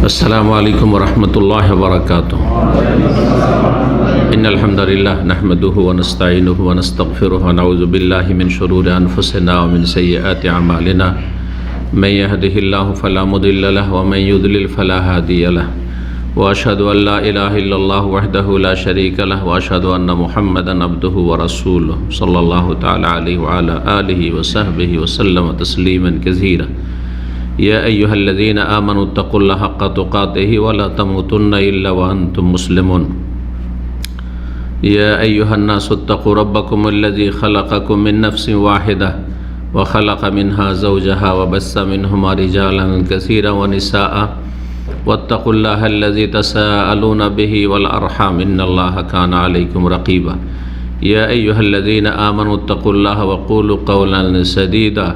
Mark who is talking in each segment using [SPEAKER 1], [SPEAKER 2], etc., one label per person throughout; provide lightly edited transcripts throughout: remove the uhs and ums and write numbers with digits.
[SPEAKER 1] अस्सलामु अलैकुम वरहमतुल्लाहि वबरकातुहू। इन्नल हम्दुलिल्लाह नहमदुहु व नस्तईनुहु व नस्तगफिरुहु व नऊज़ु बिल्लाहि मिन शुरूरि अनफुसिना व मिन सय्यिआति अमालिना। मन यहदिहिल्लाहु फला मुदिल्ल लहु व मन युद्लिल फला हादिय लहु। व अशहदु अल्ला इलाहा इल्लल्लाहु वहदहु ला शरीका लहु व अशहदु अन्न मुहम्मदन अब्दुहु व रसूलुहु सल्लल्लाहु तआला अलैहि व अला आलिहि व सहबिहि व सल्लम तस्लीमन कसीरा। या अय्युहल्लज़ीना आमनु तक़ुल्लाह हक़्क़ तुक़ातिही व ला तमूतुन्ना इल्ला व अंतुम मुस्लिमून। या अय्युहन्नासु इत्तक़ू रब्बकुमुल्लज़ी ख़लक़कुम मिन नफ़्सिन वाहिदा व ख़लक़ मिन्हा ज़ौजहा व बस्सा मिन्हुमा रिजालन कसीरन व निसाअ वत्तक़ुल्लाहल्लज़ी तसाअलूना बिही वल अर्हाम इन्नल्लाहा काना अलैकुम रक़ीबा। या अय्युहल्लज़ीना आमनु इत्तक़ुल्लाह व क़ूलू क़ौलन सदीदा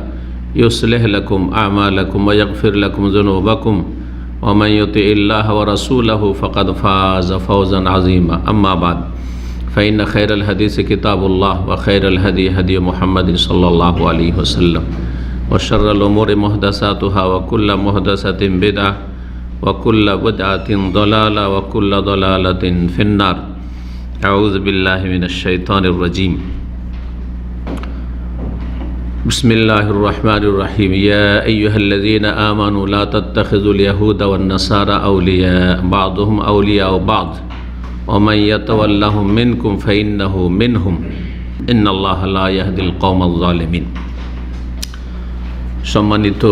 [SPEAKER 1] युस्लिह लकुम आमालकुम व यग़फ़िर लकुम ज़ुनूबकुम व मन युतिइल्लाह व रसूलहु फ़क़द फ़ाज़ फ़ौज़न अज़ीमा। अम्मा बाद फ़इन्न खैरल हदीस किताबुल्लाह व खैरल हदी हदी मुहम्मदिन सल्लल्लाहु अलैहि वसल्लम व शर्रल उमूरि मुहदसातुहा व कुल्लु मुहदसतिन बिदअह व कुल्लु बिदअतिन ज़लाला व कुल्लु ज़लालतिन फ़िन्नार। अऊज़ु बिल्लाहि मिनश शैतानिर रजीम। बिस्मिल्लाहिर्रहमानिर्रहीम। या अय्युहल्लज़ीना आमनू ला तत्तखिज़ुल यहूदा वन्नसारा औलिया बादुहुम औलियाउ बाद व मन यतवल्लहुम मिनकुम फ़इन्नहु मिनहुम इन्नल्लाहा ला यहदिल कौमल ज़ालिमीन। সম্মানিত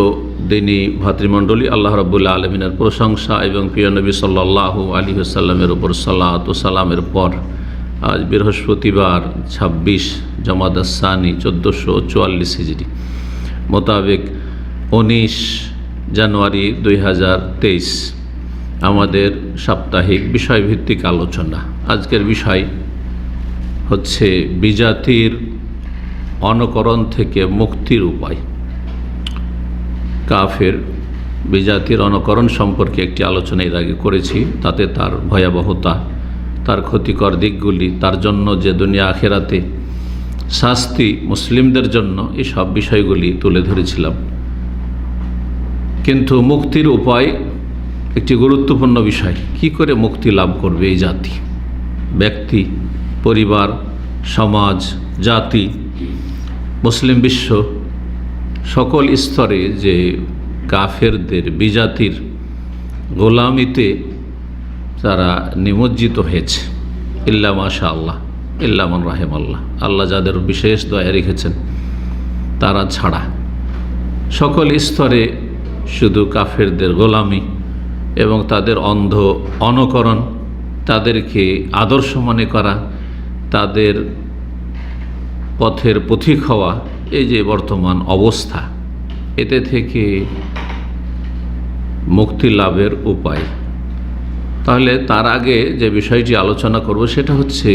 [SPEAKER 1] দিনী ভাতৃমণ্ডলী, আল্লাহ রাব্বুল আলামিনের প্রশংসা এবং প্রিয় নবী সাল্লাল্লাহু আলাইহি ওয়াসাল্লামের উপর সালাত ও সালামের পর আজ বৃহস্পতিবার 26 জমাদাস সানি 1444 হিজরি মোতাবেক 19 জানুয়ারি 2023 আমাদের সাপ্তাহিক বিষয়ভিত্তিক আলোচনা। আজকের বিষয় হচ্ছে বিজাতির অনুকরণ থেকে মুক্তির উপায়। কাফের বিজাতির অনুকরণ সম্পর্কে একটি আলোচনা এর আগে করেছি। তাতে তার ভয়াবহতা, তার ক্ষতিকর দিকগুলি, তার জন্য যে দুনিয়া আখেরাতে শাস্তি মুসলিমদের জন্য, এই সব বিষয়গুলি তুলে ধরেছিলাম। কিন্তু মুক্তির উপায় একটি গুরুত্বপূর্ণ বিষয়। কি করে মুক্তি লাভ করবে এই জাতি, ব্যক্তি, পরিবার, সমাজ, জাতি, মুসলিম বিশ্ব সকল স্তরে যে কাফেরদের বিজাতির গোলামিতে তারা নিমজ্জিত হয়েছে। ইল্লা মাশা আল্লাহ ইল্লা মান রাহিম আল্লাহ, আল্লাহ যাদের বিশেষ দয়া রেখেছেন তারা ছাড়া সকল স্তরে শুধু কাফেরদের গোলামি এবং তাদের অন্ধ অনুকরণ, তাদেরকে আদর্শ মনে করা, তাদের পথের পথিক হওয়া, এই যে বর্তমান অবস্থা, এতে থেকে মুক্তি লাভের উপায়। তাহলে তার আগে যে বিষয়টি আলোচনা করব সেটা হচ্ছে,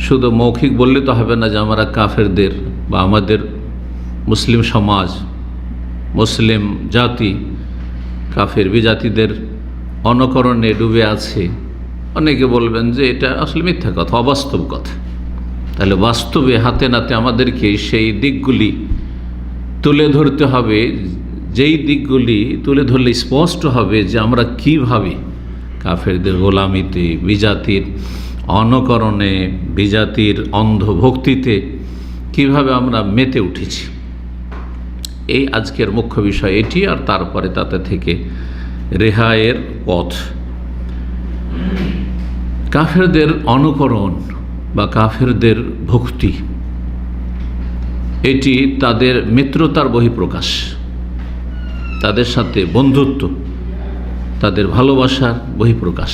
[SPEAKER 1] শুধু মৌখিক বললে তো হবে না যে আমরা কাফেরদের বা আমাদের মুসলিম সমাজ, মুসলিম জাতি কাফের বিজাতিদের অনুকরণে ডুবে আছে। অনেকে বলবেন যে এটা আসলে মিথ্যা কথা, অবাস্তব কথা। তাহলে বাস্তবে হাতে নাতে আমাদেরকে সেই দিকগুলি তুলে ধরতে হবে, যেই দিকগুলি তুলে ধরলে স্পষ্ট হবে যে আমরা কীভাবে কাফেরদের গোলামিতে, বিজাতির অনুকরণে, বিজাতির অন্ধভক্তিতে কিভাবে আমরা মেতে উঠেছি। এই আজকের মুখ্য বিষয় এটি, আর তারপরে তাতে থেকে রেহাইয়ের পথ। কাফেরদের অনুকরণ বা কাফেরদের ভক্তি, এটি তাদের মিত্রতার বহিঃপ্রকাশ, তাদের সাথে বন্ধুত্ব, তাদের ভালোবাসার বহিঃপ্রকাশ।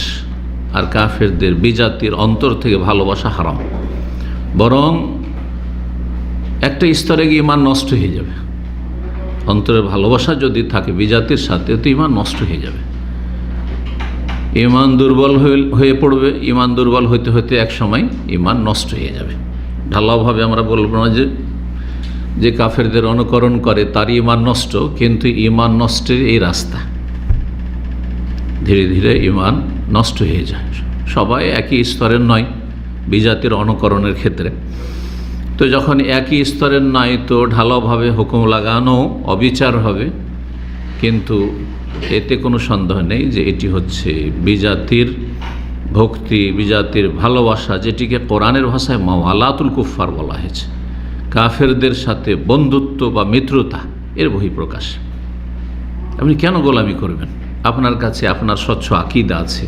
[SPEAKER 1] আর কাফেরদের বিজাতির অন্তর থেকে ভালোবাসা হারাম, বরং একটা স্তরে গিয়ে ঈমান নষ্ট হয়ে যাবে। অন্তরের ভালোবাসা যদি থাকে বিজাতির সাথে, তো ঈমান নষ্ট হয়ে যাবে, ঈমান দুর্বল হয়ে পড়বে। ঈমান দুর্বল হইতে হইতে এক সময় ঈমান নষ্ট হয়ে যাবে। ঢালাওভাবে আমরা বলব না যে কাফেরদের অনুকরণ করে তার ঈমান নষ্ট, কিন্তু ঈমান নষ্টের এই রাস্তা, ধীরে ধীরে ঈমান নষ্ট হয়ে যায়। সবাই একই স্তরের নয় বিজাতির অনুকরণের ক্ষেত্রে। তো যখন একই স্তরের নয়, তো ঢালাওভাবে হুকুম লাগানো অবিচার হবে। কিন্তু এতে কোনো সন্দেহ নেই যে এটি হচ্ছে বিজাতির ভক্তি, বিজাতির ভালোবাসা, যেটিকে কোরআনের ভাষায় মাওয়ালাতুল কুফফার বলা হয়েছে। কাফেরদের সাথে বন্ধুত্ব বা মিত্রতা এর বহিঃপ্রকাশ। আপনি কেন গোলামি করবেন? আপনার কাছে আপনার স্বচ্ছ আকীদা আছে,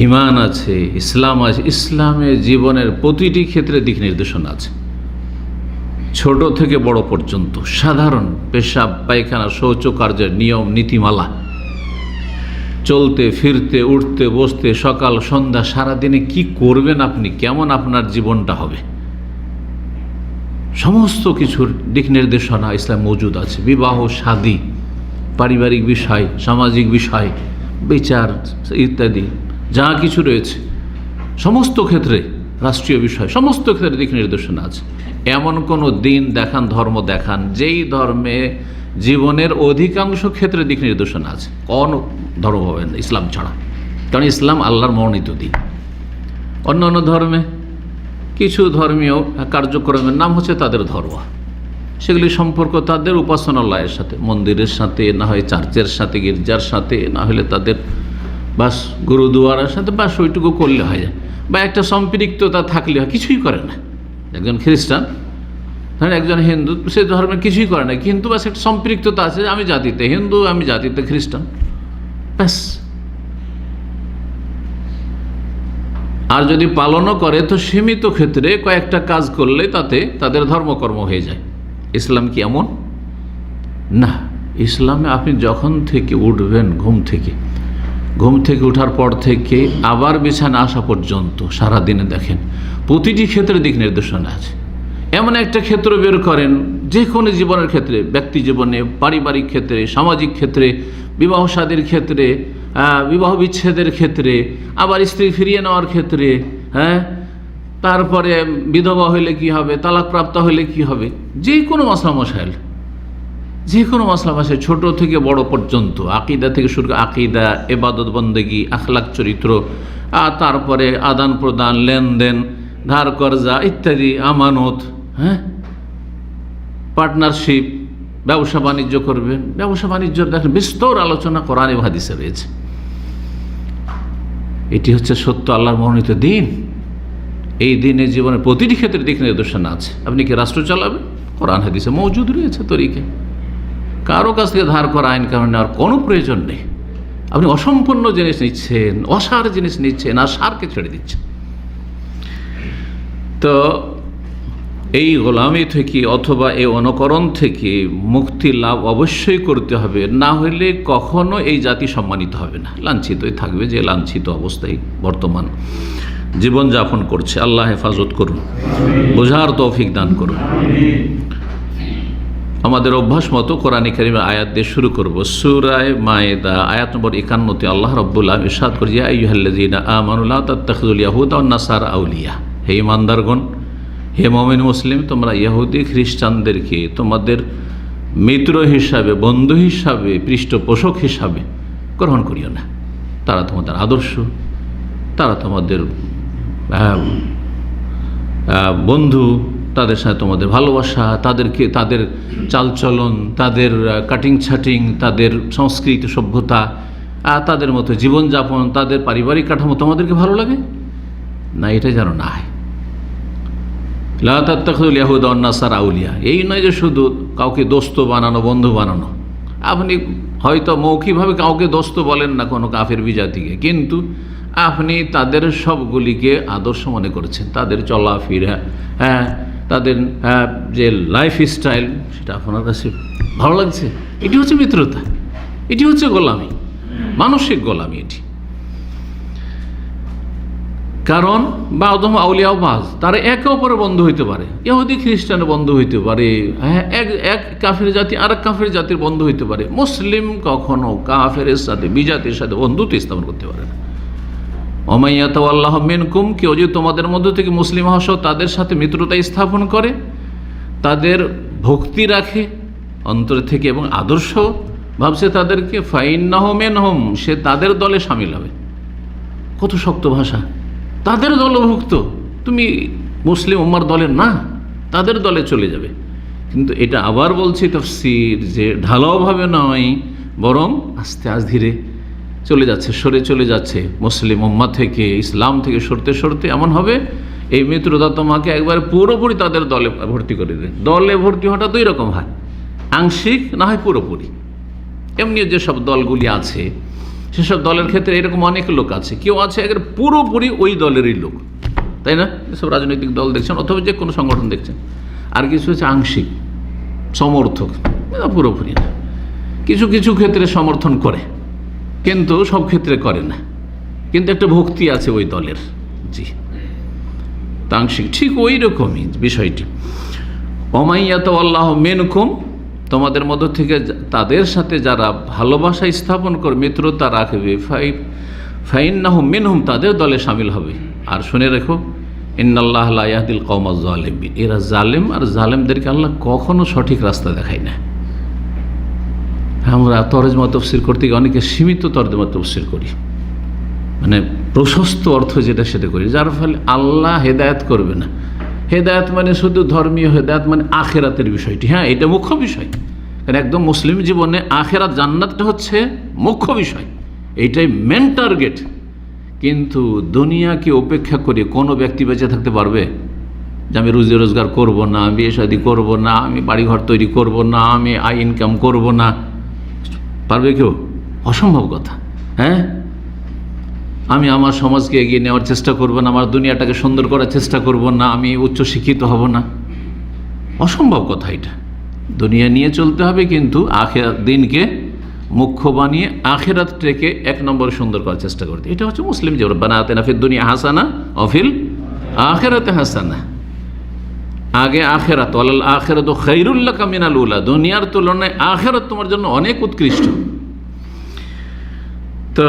[SPEAKER 1] ঈমান আছে, ইসলাম আছে। ইসলামে জীবনের প্রতিটি ক্ষেত্রে দিক নির্দেশনা আছে, ছোট থেকে বড় পর্যন্ত। সাধারণ পেশাব পায়খানা শৌচকার্যের নিয়ম নীতিমালা, চলতে ফিরতে উঠতে বসতে সকাল সন্ধ্যা সারাদিনে কি করবেন আপনি, কেমন আপনার জীবনটা হবে, সমস্ত কিছুর দিক নির্দেশনা ইসলাম মজুদ আছে। বিবাহ শাদী, পারিবারিক বিষয়, সামাজিক বিষয়, বিচার ইত্যাদি যা কিছু রয়েছে সমস্ত ক্ষেত্রে, রাষ্ট্রীয় বিষয় সমস্ত ক্ষেত্রে দিক নির্দেশনা আছে। এমন কোনো দিন দেখান, ধর্ম দেখান, যেই ধর্মে জীবনের অধিকাংশ ক্ষেত্রে দিক নির্দেশনা আছে। কোন ধর্ম হবে না ইসলাম ছাড়া, কারণ ইসলাম আল্লাহর মনোনীত দিন। অন্য অন্য ধর্মে কিছু ধর্মীয় কার্যক্রমের নাম হচ্ছে তাদের ধর্ম, সেগুলি সম্পর্ক তাদের উপাসনালয়ের সাথে, মন্দিরের সাথে, না হয় চার্চের সাথে, গির্জার সাথে, না হলে তাদের বাস গুরুদুয়ারার সাথে, বাস ওইটুকু করলে হয় যায়, বা একটা সম্পৃক্ততা থাকলে হয়। কিছুই করে না একজন খ্রিস্টান, ধরেন একজন হিন্দু, সে ধর্মে কিছুই করে না, কিন্তু বাস একটা সম্পৃক্ততা আছে, আমি জাতিতে হিন্দু, আমি জাতিতে খ্রিস্টান, ব্যাস। আর যদি পালনও করে তো সীমিত ক্ষেত্রে কয়েকটা কাজ করলে তাতে তাদের ধর্মকর্ম হয়ে যায়। ইসলাম কি এমন না? ইসলামে আপনি যখন থেকে উঠবেন ঘুম থেকে ওঠার পর থেকে আবার বিছানা আসা পর্যন্ত সারাদিনে দেখেন প্রতিটি ক্ষেত্রে দিক নির্দেশনা আছে। এমন একটা ক্ষেত্র বের করেন, যে কোনো জীবনের ক্ষেত্রে, ব্যক্তি জীবনে, পারিবারিক ক্ষেত্রে, সামাজিক ক্ষেত্রে, বিবাহ শাদীর ক্ষেত্রে, বিবাহ বিচ্ছেদের ক্ষেত্রে, আবার স্ত্রী ফিরিয়ে নেওয়ার ক্ষেত্রে, তারপরে বিধবা হইলে কি হবে, তালাকপ্রাপ্ত হইলে কি হবে, যে কোনো মাসলা মশাইল, যে কোনো মাসলা মশাইল, ছোট থেকে বড় পর্যন্ত, আকীদা থেকে শুরু করে আকীদা, ইবাদত বন্দেগী, আখলাক চরিত্র, তারপরে আদান প্রদান, লেনদেন, ধার কর্জা ইত্যাদি, আমানত, পার্টনারশিপ, ব্যবসা বাণিজ্য করবেন, ব্যবসা বাণিজ্য দেখেন বিস্তর আলোচনা কোরআন এবং হাদিসে রয়েছে। এটি হচ্ছে সত্য আল্লাহর মনোনীত দিন। এই দিনে জীবনের প্রতিটি ক্ষেত্রে দিক নির্দেশনা আছে। আপনি কি রাষ্ট্র চালাবেন? কোরআন হাদিসে মওজুদ রয়েছে তরিকা। কারো কাছ থেকে ধার করা আইন কানুন নেওয়ার কোনো প্রয়োজন নেই। আপনি অসম্পূর্ণ জিনিস নিচ্ছেন, অসার জিনিস নিচ্ছেন, আর সারকে ছেড়ে দিচ্ছেন। তো এই গোলামি থেকে অথবা এই অনুকরণ থেকে মুক্তি লাভ অবশ্যই করতে হবে, না হলে কখনো এই জাতি সম্মানিত হবে না, লাঞ্ছিতই থাকবে, যে লাঞ্ছিত অবস্থায় বর্তমান জীবনযাপন করছে। আল্লাহ হেফাজত করুন, বোঝার তৌফিক দান করুন। আমাদের অভ্যাস মতো কোরআন কারীমের আয়াত দিয়ে শুরু করব। সূরা মায়েদা আয়াত নম্বর 51 আল্লাহ রাব্বুল আলামিন ইরশাদ করেন, ইয়া আইয়ুহাল্লাযীনা আমানু লা তাত্তাখিযুল ইয়াহুদা ওয়ান নাসারা আউলিয়া। হে ঈমানদারগণ, হে মুমিন মুসলিম, তোমরা ইহুদি খ্রিস্টানদেরকে তোমাদের মিত্র হিসাবে, বন্ধু হিসাবে, পৃষ্ঠপোষক হিসাবে গ্রহণ করিও না। তারা তোমাদের আদর্শ, তারা তোমাদের বন্ধু, তাদের সাথে তোমাদের ভালোবাসা, তাদেরকে তাদের চালচলন, তাদের কাটিং ছাটিং, তাদের সংস্কৃতি সভ্যতা, তাদের মতো জীবনযাপন, তাদের পারিবারিক কাঠামো তোমাদেরকে ভালো লাগে না, এটা যেন না হয়। লা তাত্তাখিযুল ইয়াহুদা ওয়ান নাসারা আউলিয়া, এই নয় যে শুধু কাউকে দোস্ত বানানো, বন্ধু বানানো। আপনি হয়তো মৌখিকভাবে কাউকে দোস্ত বলেন না কোনো কাফের বিজাতিকে, কিন্তু আপনি তাদের সবগুলিকে আদর্শ মনে করছেন, তাদের চলাফেরা, তাদের যে লাইফ স্টাইল, সেটা আপনার কাছে ভালো লাগছে। এটি হচ্ছে মিত্রতা, এটি হচ্ছে গোলামি, মানসিক গোলামি এটি। কারণ বাদম আউলিয়াও বাজ, তারা একে অপরের বন্ধু হইতে পারে, ইহুদি খ্রিস্টানের বন্ধু হইতে পারে, এক কাফের জাতি আর এক কাফের জাতির বন্ধু হইতে পারে। মুসলিম কখনো কাফেরের সাথে, বিজাতির সাথে বন্ধুত্ব স্থাপন করতে পারে না। ওমাইয়া তাওয়াল্লাহু মিনকুম, কেউ যদি তোমাদের মধ্য থেকে মুসলিম হওয়া সহ তাদের সাথে মিত্রতা স্থাপন করে, তাদের ভক্তি রাখে অন্তর থেকে এবং আদর্শ ভাবছে তাদেরকে, ফাইন্নাহু মিনহুম, সে তাদের দলে শামিল হবে। কত শক্ত ভাষা! তাদের দলভুক্ত, তুমি মুসলিম উম্মার দলের না, তাদের দলে চলে যাবে। কিন্তু এটা আবার বলছি তাফসীর, যে ঢালাওভাবে নয়, বরং আস্তে আস্তে ধীরে চলে যাচ্ছে, সরে চলে যাচ্ছে মুসলিম উম্মাহ থেকে, ইসলাম থেকে সরতে সরতে এমন হবে এই মিত্রতা তোমাকে একবার পুরোপুরি তাদের দলে ভর্তি করে দেবে। দলে ভর্তি হওয়াটা দুই রকম হয়, আংশিক না হয় পুরোপুরি। এমনি যেসব দলগুলি আছে সেসব দলের ক্ষেত্রে এরকম অনেক লোক আছে, কেউ আছে একবার পুরোপুরি ওই দলেরই লোক, তাই না? এসব রাজনৈতিক দল দেখছেন অথবা যে কোনো সংগঠন দেখছেন। আর কিছু হচ্ছে আংশিক সমর্থক, পুরোপুরি না, কিছু কিছু ক্ষেত্রে সমর্থন করে কিন্তু সব ক্ষেত্রে করে না, কিন্তু একটা ভক্তি আছে ওই দলের। জি, আংশিক ঠিক ওই রকমই বিষয়টি। ওমাইয়াত আল্লাহ মিনকুম, তোমাদের মধ্য থেকে তাদের সাথে যারা ভালোবাসা স্থাপন করে মিত্রতা রাখবে, ফাইন্নাহুম মিনহুম, তাদের দলে শামিল হবে। আর শুনে রেখো, ইন্নাল্লাহ লা ইয়াহদিল কওমাজ জালিমিন, এরা জালেম, আর জালেমদেরকে আল্লাহ কখনো সঠিক রাস্তা দেখায় না। আমরা তরজমা তাফসীর করতে গিয়ে অনেকে সীমিত তরজমা তাফসীর করি, মানে প্রশস্ত অর্থ যেটা সেটা করি, যার ফলে আল্লাহ হেদায়েত করবে না। হেদায়েত মানে শুধু ধর্মীয় হেদায়েত, মানে আখেরাতের বিষয়টি, হ্যাঁ এটা মুখ্য বিষয়, কারণ একদম মুসলিম জীবনে আখেরাত জান্নাতটা হচ্ছে মুখ্য বিষয়, এইটাই মেন টার্গেট। কিন্তু দুনিয়াকে উপেক্ষা করে কোনো ব্যক্তি বেঁচে থাকতে পারবে যে আমি রুজি রোজগার করব না, বিয়ে শাদী করব না, আমি বাড়িঘর তৈরি করব না, আমি আয় ইনকাম করব না, পারবে কেউ? অসম্ভব কথা। হ্যাঁ, আমি আমার সমাজকে এগিয়ে নেওয়ার চেষ্টা করব না, আমার দুনিয়াটাকে সুন্দর করার চেষ্টা করব না, আমি উচ্চ শিক্ষিত হব না, অসম্ভব কথা এটা। দুনিয়া নিয়ে চলতে হবে, কিন্তু আখেরাত দিনকে মুখ্য বানিয়ে আখেরাতটাকে এক নম্বরে সুন্দর করার চেষ্টা করতে, এটা হচ্ছে মুসলিম জীবন। রব্বানা আতিনা ফিদ দুনিয়া হাসানা ওয়া ফিল আখিরাতি হাসানা, আগে আখেরাত, ওয়ালাল আখিরাতু খায়রুল লাকা মিনাল উলা, দুনিয়ার তুলনায় আখেরাত তোমার জন্য অনেক উৎকৃষ্ট। তো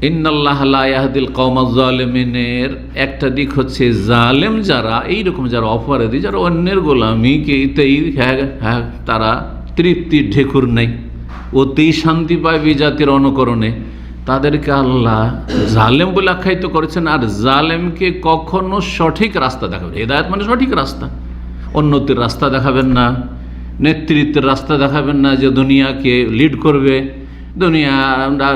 [SPEAKER 1] ইন্নাল্লাহ লা ইয়াহদিল কওমাজ জালিমিনের একটা দিক হচ্ছে জালেম যারা, এইরকম যারা অপরাধী, যারা অন্যের গোলামিকেই তারা তৃপ্তির ঢেকুর নেই, ওতেই শান্তি পায় বিজাতির অনুকরণে, তাদেরকে আল্লাহ জালেম বলে আখ্যায়িত করেছেন। আর জালেমকে কখনো সঠিক রাস্তা দেখাবেন, হেদায়েত মানে সঠিক রাস্তা, উন্নতির রাস্তা দেখাবেন না, নেতৃত্বের রাস্তা দেখাবেন না যে দুনিয়াকে লিড করবে, দুনিয়া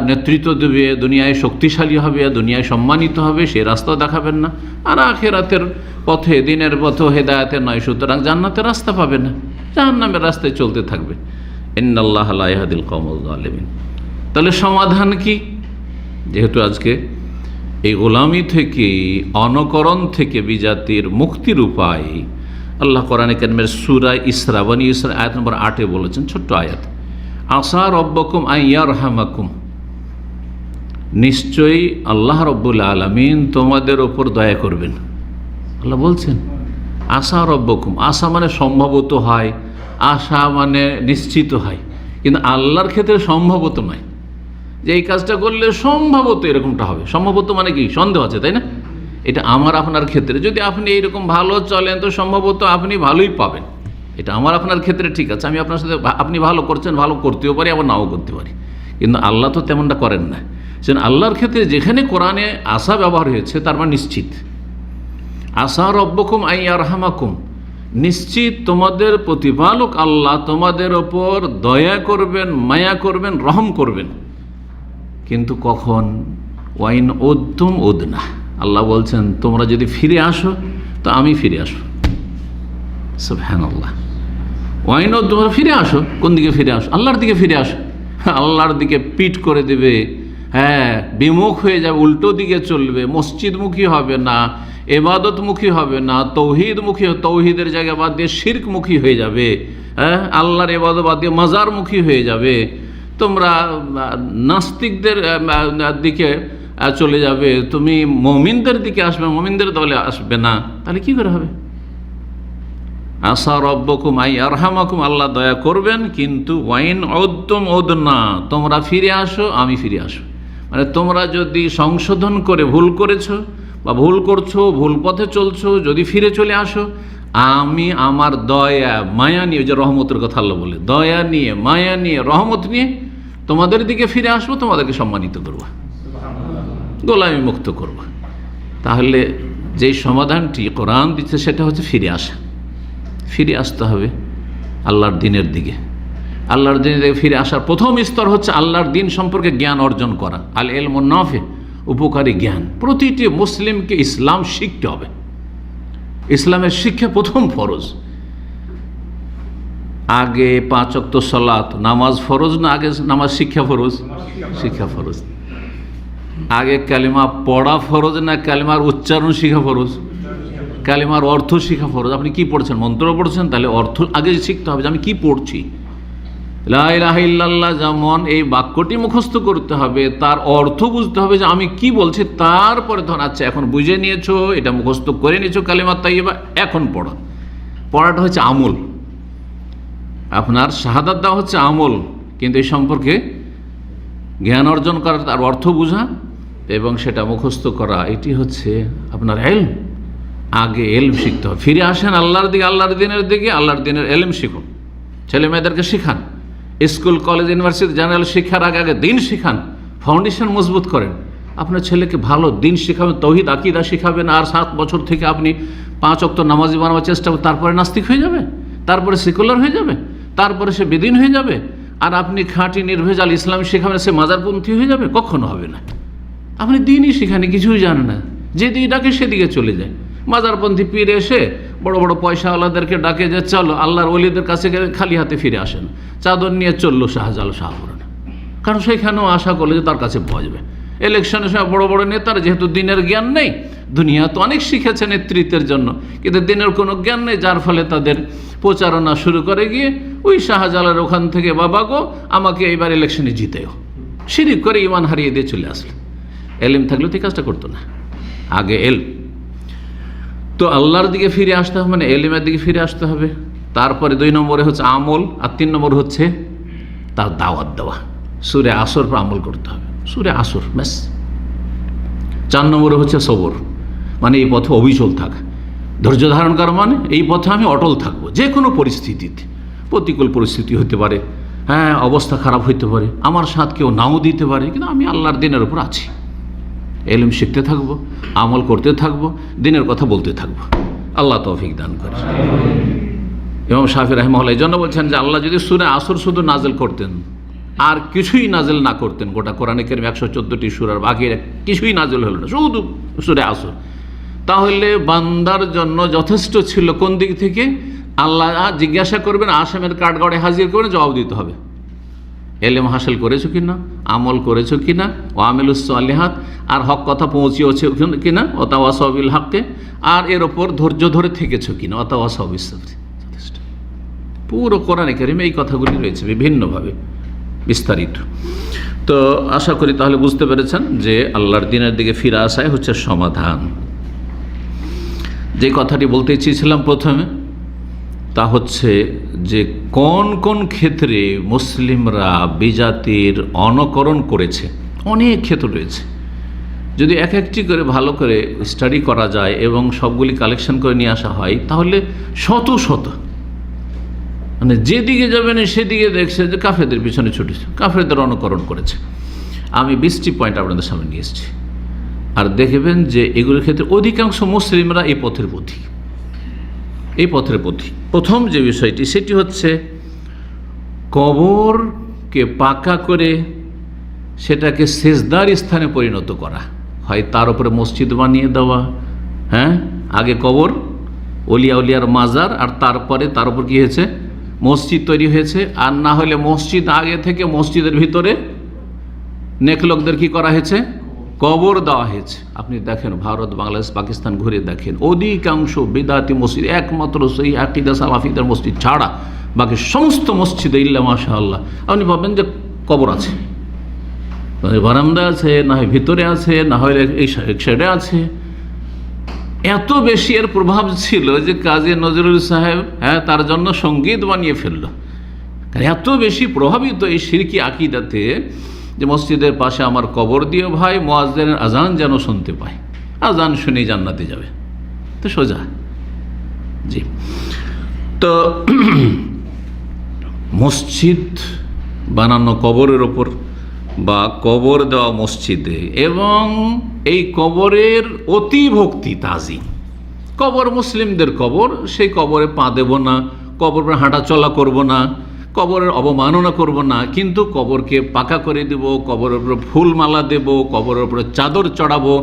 [SPEAKER 1] নেতৃত্ব দেবে, দুনিয়ায় শক্তিশালী হবে, দুনিয়ায় সম্মানিত হবে, সে রাস্তা দেখাবেন না। আর আখিরাতের পথে, দিনের পথে হেদায়েতের নয়, সুতরাং জান্নাতের রাস্তা পাবে না, জাহান্নামের রাস্তায় চলতে থাকবে। ইন্নাল্লাহ লা ইয়াহদিল কওমাজ জালিমিন। তাহলে সমাধান কি? যেহেতু আজকে এই গোলামি থেকে, অনুকরণ থেকে বিজাতির মুক্তির উপায় আল্লাহ কোরআনে কারিমের সূরা ইসরা, বনী ইসরা আয়াত নম্বর 8 বলেছেন, ছোট্ট আয়াত, আসা রব্বকুম আন ইয়ারহামাকুম, নিশ্চয়ই আল্লাহ রব্বুল আলামিন তোমাদের ওপর দয়া করবেন। আল্লাহ বলছেন আসা রব্বকুম, আশা মানে সম্ভবত হয়, আশা মানে নিশ্চিত হয়, কিন্তু আল্লাহর ক্ষেত্রে সম্ভবত নয় যে এই কাজটা করলে সম্ভবত এরকমটা হবে। সম্ভবত মানে কি? সন্দেহ আছে, তাই না? এটা আমার আপনার ক্ষেত্রে, যদি আপনি এইরকম ভালো চলেন তো সম্ভবত আপনি ভালোই পাবেন, এটা আমার আপনার ক্ষেত্রে ঠিক আছে। আমি আপনার সাথে, আপনি ভালো করছেন, ভালো করতেও পারি, আবার নাও করতে পারি, কিন্তু আল্লাহ তো তেমনটা করেন না। সেজন্য আল্লাহর ক্ষেত্রে যেখানে কোরআনে আশা ব্যবহার হয়েছে তার মানে নিশ্চিত। আসা রব্বকুম আন ইয়ারহামাকুম, নিশ্চিত তোমাদের প্রতিপালক আল্লাহ তোমাদের ওপর দয়া করবেন, মায়া করবেন, রহম করবেন। কিন্তু কখন? ওয়াইন উদ্তুম উদনা, আল্লাহ বলছেন তোমরা যদি ফিরে আসো তো আমি ফিরে আসো। সুবহানাল্লাহ, ওয়াইন উদ্তুম, ফিরে আসো। কোন দিকে ফিরে আসো? আল্লাহর দিকে ফিরে আসো। আল্লাহর দিকে পিঠ করে দেবে, হ্যাঁ বিমুখ হয়ে যাবে, উল্টো দিকে চলবে, মসজিদমুখী হবে না, এবাদতমুখী হবে না, তৌহিদমুখী, তৌহিদের জায়গা বাদ দিয়ে শিরকমুখী হয়ে যাবে, হ্যাঁ আল্লাহর এবাদত বাদ দিয়ে মাজারমুখী হয়ে যাবে, তোমরা নাস্তিকদের দিকে চলে যাবে, তুমি মুমিনদের দিকে আসবে, মুমিনদের দলে আসবে না, তাহলে কি করে হবে? আসা রব্বকুম আন ইয়ারহামাকুম, আল্লাহ দয়া করবেন, কিন্তু ওয়াইন উদ্তুম উদনা, তোমরা ফিরে আসো আমি ফিরে আসো। মানে তোমরা যদি সংশোধন করে ভুল করেছো বা ভুল করছো, ভুল পথে চলছো, যদি ফিরে চলে আসো, আমি আমার দয়া মায়া নিয়ে, যে রহমতের কথা আল্লাহ বলে, দয়া নিয়ে, মায়া নিয়ে, রহমত নিয়ে তোমাদের দিকে ফিরে আসবো, তোমাদেরকে সম্মানিত করবো, গোলামি মুক্ত করব। তাহলে যেই সমাধানটি কোরআন দিচ্ছে সেটা হচ্ছে ফিরে আসা, ফিরে আসতে হবে আল্লাহর দিনের দিকে। আল্লাহর দিন থেকে ফিরে আসার প্রথম স্তর হচ্ছে আল্লাহর দিন সম্পর্কে জ্ঞান অর্জন করা, আল ইলমুন নাফি, উপকারী জ্ঞান। প্রতিটি মুসলিমকে ইসলাম শিখতে হবে। ইসলামের শিক্ষা প্রথম ফরজ। আগে 5 ওয়াক্ত সালাত নামাজ ফরজ না আগে নামাজ শিক্ষা ফরজ? শিক্ষা ফরজ। আগে কালিমা পড়া ফরজ না কালিমার উচ্চারণ শিখা ফরজ? কালিমার অর্থ শিখা ফরজ। আপনি কি পড়ছেন? মন্ত্র পড়ছেন, তাহলে অর্থ আগে শিখতে হবে যে আমি কি পড়ছি। লা ইলাহা ইল্লাল্লাহ যেমন এই বাক্যটি মুখস্থ করতে হবে, তার অর্থ বুঝতে হবে যে আমি কি বলছি, তারপরে ধর আচ্ছা এখন বুঝে নিয়েছো, এটা মুখস্থ করে নিয়েছো কালিমা তাইয়্যিবা, এখন পড়া। পড়াটা হচ্ছে আমল, আপনার শাহাদাত দেওয়া হচ্ছে আমল, কিন্তু এই সম্পর্কে জ্ঞান অর্জন করা, তার অর্থ বোঝা এবং সেটা মুখস্থ করা, এটি হচ্ছে আপনার ইলম। আগে ইলম শিখতে হবে। ফিরে আসেন আল্লাহর দিকে, আল্লাহর দিনের দিকে, আল্লাহর দিনের ইলম শিখুন। ছেলে মেয়েদেরকে শিখান, স্কুল কলেজ ইউনিভার্সিটি জেনারেল শিক্ষার আগে আগে দিন শিখান, ফাউন্ডেশন মজবুত করেন। আপনার ছেলেকে ভালো দিন শিখাবেন, তৌহিদ আকিদা শিখাবেন, আর 7 বছর থেকে আপনি 5 ওয়াক্ত নামাজি বানাবার চেষ্টা করবেন, তারপরে নাস্তিক হয়ে যাবে, তারপরে সেকুলার হয়ে যাবে, তারপরে সে বেদিন হয়ে যাবে, আর আপনি খাঁটি নির্ভেজাল ইসলাম শিখাবেন, সে মাজারপন্থী হয়ে যাবে? কখনো হবে না। আপনি দিনই শিখানি, কিছুই জানে না, যেদিকে ডাকে সেদিকে চলে যায়। মাজারপন্থী পীর এসে বড় বড় পয়সাওয়ালাদেরকে ডাকে যে চলো আল্লাহর ওলিদের কাছে গেলে খালি হাতে ফিরে আসেন, চাদর নিয়ে চললো শাহজাল শাহপুরানে, কারণ সেখানেও আশা করলে যে তার কাছে বসবে। ইলেকশনের সময় বড় বড় নেতার যেহেতু দিনের জ্ঞান নেই, দুনিয়া তো অনেক শিখেছে নেতৃত্বের জন্য, কিন্তু দিনের কোনো জ্ঞান নেই, যার ফলে তাদের প্রচারণা শুরু করে গিয়ে ওই শাহজালার ওখান থেকে বাবা গো আমাকে এইবার ইলেকশনে জিতেও, শিরিক করে ইমান হারিয়ে দিয়ে চলে আসলে। এলিম থাকলে তো কাজটা করতো না। আগে এলম। তো আল্লাহর দিকে ফিরে আসতে হবে, মানে এলিমের দিকে ফিরে আসতে হবে। তারপরে 2 নম্বরে হচ্ছে আমল, আর 3 নম্বর হচ্ছে তার দাওয়াত দেওয়া। সূরা আসর পর আমল করতে হবে, সূরা আসর ব্যাস। 4 নম্বরে হচ্ছে সবর, মানে এই পথে অবিচল থাকা। ধৈর্য ধারণ করা মানে এই পথে আমি অটল থাকবো, যে কোনো পরিস্থিতিতে। প্রতিকূল পরিস্থিতি হতে পারে, হ্যাঁ অবস্থা খারাপ হইতে পারে, আমার সাথ কেউ নাও দিতে পারে, কিন্তু আমি আল্লাহর দিনের উপর আছি। এলম শিখতে থাকবো, আমল করতে থাকবো, দিনের কথা বলতে থাকবো। আল্লাহ তৌফিক দান করে। ইমাম শাফি রাহিমাহুল্লাহ এই জন্য বলছেন যে আল্লাহ যদি সূরা আসর শুধু নাজেল করতেন, আর কিছুই নাজেল না করতেন, গোটা কোরআনে কারীম 114টি সূরার বাকি কিছুই নাজেল হলো না, শুধু সূরা আসর, তাহলে বান্দার জন্য যথেষ্ট ছিল। কোন দিক থেকে? আল্লাহ জিজ্ঞাসা করবেন, আসামের কাঠগড়ে হাজির করবেন, জবাব দিতে হবে। এলেম হাসিল করেছো কিনা, আমল করেছো কিনা, ও আমিলুস সালিহাত, আর হক কথা পৌঁছিয়েছে কিনা, ওয়াতাওয়াসাউ বিল হককে, আর এর ওপর ধৈর্য ধরে থেকেছো কিনা, ওয়াতাওয়াসাউ বিস সাবর। যথেষ্ট। পুরো কোরআনে কারীমে এই কথাগুলি রয়েছে বিভিন্নভাবে বিস্তারিত। তো আশা করি তাহলে বুঝতে পেরেছেন যে আল্লাহর দিনের দিকে ফিরে আসাই হচ্ছে সমাধান। যে কথাটি বলতে চেয়েছিলাম প্রথমে, তা হচ্ছে যে কোন কোন ক্ষেত্রে মুসলিমরা বিজাতির অনুকরণ করেছে। অনেক ক্ষেত্র রয়েছে, যদি এক একটি করে ভালো করে স্টাডি করা যায় এবং সবগুলি কালেকশন করে নিয়ে আসা হয়, তাহলে শত শত, মানে যেদিকে যাবেন সেদিকে দেখছে যে কাফেরদের পিছনে ছুটেছে, কাফেরদের অনুকরণ করেছে। আমি 20টি পয়েন্ট আপনাদের সামনে নিয়ে এসেছি, আর দেখবেন যে এগুলোর ক্ষেত্রে অধিকাংশ মুসলিমরা এই পথের পথিক। এই পথের পথিক প্রথম যে বিষয়টি, সেটি হচ্ছে কবরকে পাকা করে সেটাকে সেজদার স্থানে পরিণত করা, হয় তার উপরে মসজিদ বানিয়ে দেওয়া। হ্যাঁ, আগে কবর, অলিয়া উলিয়ার মাজার, আর তারপরে তার উপর কী হয়েছে, মসজিদ তৈরি হয়েছে। আর না হলে মসজিদ আগে থেকে মসজিদের ভিতরে নেক লোকদের কী করা হয়েছে, কবর দেওয়া হয়েছে। আপনি দেখেন ভারত, বাংলাদেশ, পাকিস্তান ঘুরে দেখেন, অধিকাংশ বিদাতি মসজিদ, একমাত্র সেই আকীদা সালাফিদের মসজিদ ছাড়া বাকি সমস্ত মসজিদে ইল্লা মাশাআল্লাহ আপনি পাবেন যে কবর আছে, বারান্দা আছে, না হয় ভিতরে আছে, না হয় এই সাইডে আছে। এত বেশি এর প্রভাব ছিল যে কাজী নজরুল সাহেব তার জন্য সঙ্গীত বানিয়ে ফেলল। এত বেশি প্রভাবিত এই শিরকি আকীদাতে যে মসজিদের পাশে আমার কবর দিয়ে ভাই, মুয়াজ্জিনের আজান যেন শুনতে পায়, আজান শুনেই জান্নাতে যাবে। তো সোজা জি। তো মসজিদ বানানো কবরের ওপর বা কবর দেওয়া মসজিদে, এবং এই কবরের অতি ভক্তি তাজিম। কবর মুসলিমদের কবর, সেই কবরে পা দেব না, কবর হাঁটা চলা করব না, কবরের অবমাননা করব না, কিন্তু কবরকে পাকা করে দেব, কবরের উপরে ফুলমালা দেব, কবরের উপরে চাদর চড়াবো,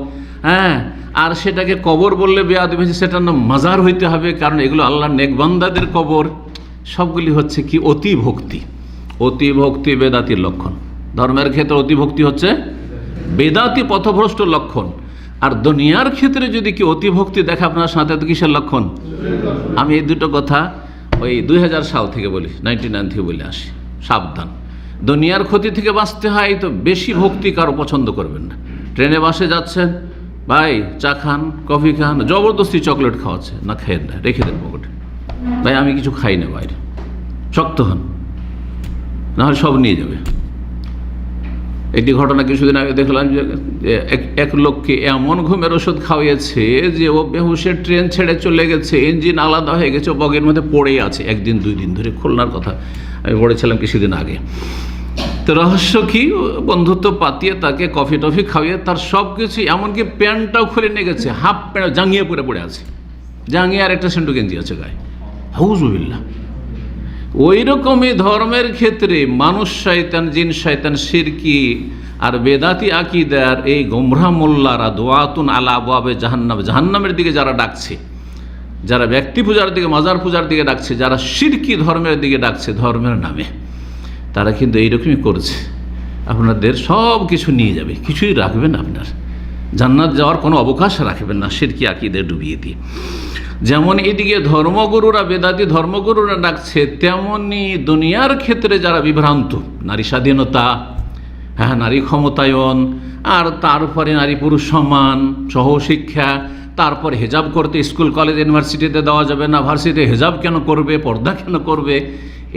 [SPEAKER 1] হ্যাঁ। আর সেটাকে কবর বললে বেয়াদবি হয়েছে, সেটার নাম মাজার হইতে হবে, কারণ এগুলো আল্লাহর নেক বান্দাদের কবর। সবগুলি হচ্ছে কি অতি ভক্তি। অতি ভক্তি বেদাতির লক্ষণ। ধর্মের ক্ষেত্রে অতি ভক্তি হচ্ছে বেদাতি পথভ্রষ্ট লক্ষণ। আর দুনিয়ার ক্ষেত্রে যদি কি অতি ভক্তি দেখে আপনার সাথে, তো কিসের লক্ষণ? আমি এই দুটো কথা ওই 2000 সাল থেকে বলি, 99 থেকে বলে আসি, সাবধান। দুনিয়ার ক্ষতি থেকে বাঁচতে হয় তো বেশি ভক্তি কারো পছন্দ করবেন না। ট্রেনে বাসে যাচ্ছেন, ভাই চা খান, কফি খান, জবরদস্তি চকলেট খাওয়াচ্ছে, না খেয়েন না, রেখে দেন পকেটে। ভাই আমি কিছু খাই না বাইরে, শক্ত হন, নাহলে সব নিয়ে যাবে। একটি ঘটনা কিছুদিন আগে দেখলাম যে এক লোককে এমন ঘুমের ওষুধ খাওয়িয়েছে যে ও বেহুশের, ট্রেন ছেড়ে চলে গেছে, ইঞ্জিন আলাদা হয়ে গেছে, বগের মধ্যে পড়েই আছে 1 দিন 2 দিন ধরে। খুলনার কথা আমি পড়েছিলাম কিছুদিন আগে। তো রহস্য কি, বন্ধুত্ব পাতিয়ে তাকে কফি টফি খাওয়িয়ে তার সব কিছু, এমনকি প্যান্টটাও খুলে নিয়ে গেছে, হাফ প্যান্ট জাঙ্গিয়ে পড়ে আছে, জাঙ্গিয়ে আর একটা সেন্টু গেঞ্জি আছে গায়ে। হাউজুবিল্লাহ। ওই রকমই ধর্মের ক্ষেত্রে মানুষ শয়তান, জিন শয়তান, শিরকি আর বেদাতি আকীদার এই গোমরাহ মোল্লারা দুআতুন আলা আবওয়াবে জাহান্নাম, জাহান্নামের দিকে যারা ডাকছে, যারা ব্যক্তি পূজার দিকে, মাজার পূজার দিকে ডাকছে, যারা শিরকি ধর্মের দিকে ডাকছে ধর্মের নামে, তারা কিন্তু এইরকমই করছে। আপনাদের সব কিছু নিয়ে যাবে, কিছুই রাখবেন, আপনার জান্নাত যাওয়ার কোনো অবকাশ রাখবেন না শিরকি আকীদা ডুবিয়ে দিয়ে। যেমন এদিকে ধর্মগুরুরা, বেদাতি ধর্মগুরুরা ডাকছে, তেমনি দুনিয়ার ক্ষেত্রে যারা বিভ্রান্ত, নারী স্বাধীনতা, হ্যাঁ, নারী ক্ষমতায়ন, আর তারপরে নারী পুরুষ সমান, সহশিক্ষা, তারপর হেজাব করতে স্কুল কলেজ ইউনিভার্সিটিতে দেওয়া যাবে না, ভার্সিটিতে হেজাব কেন করবে, পর্দা কেন করবে,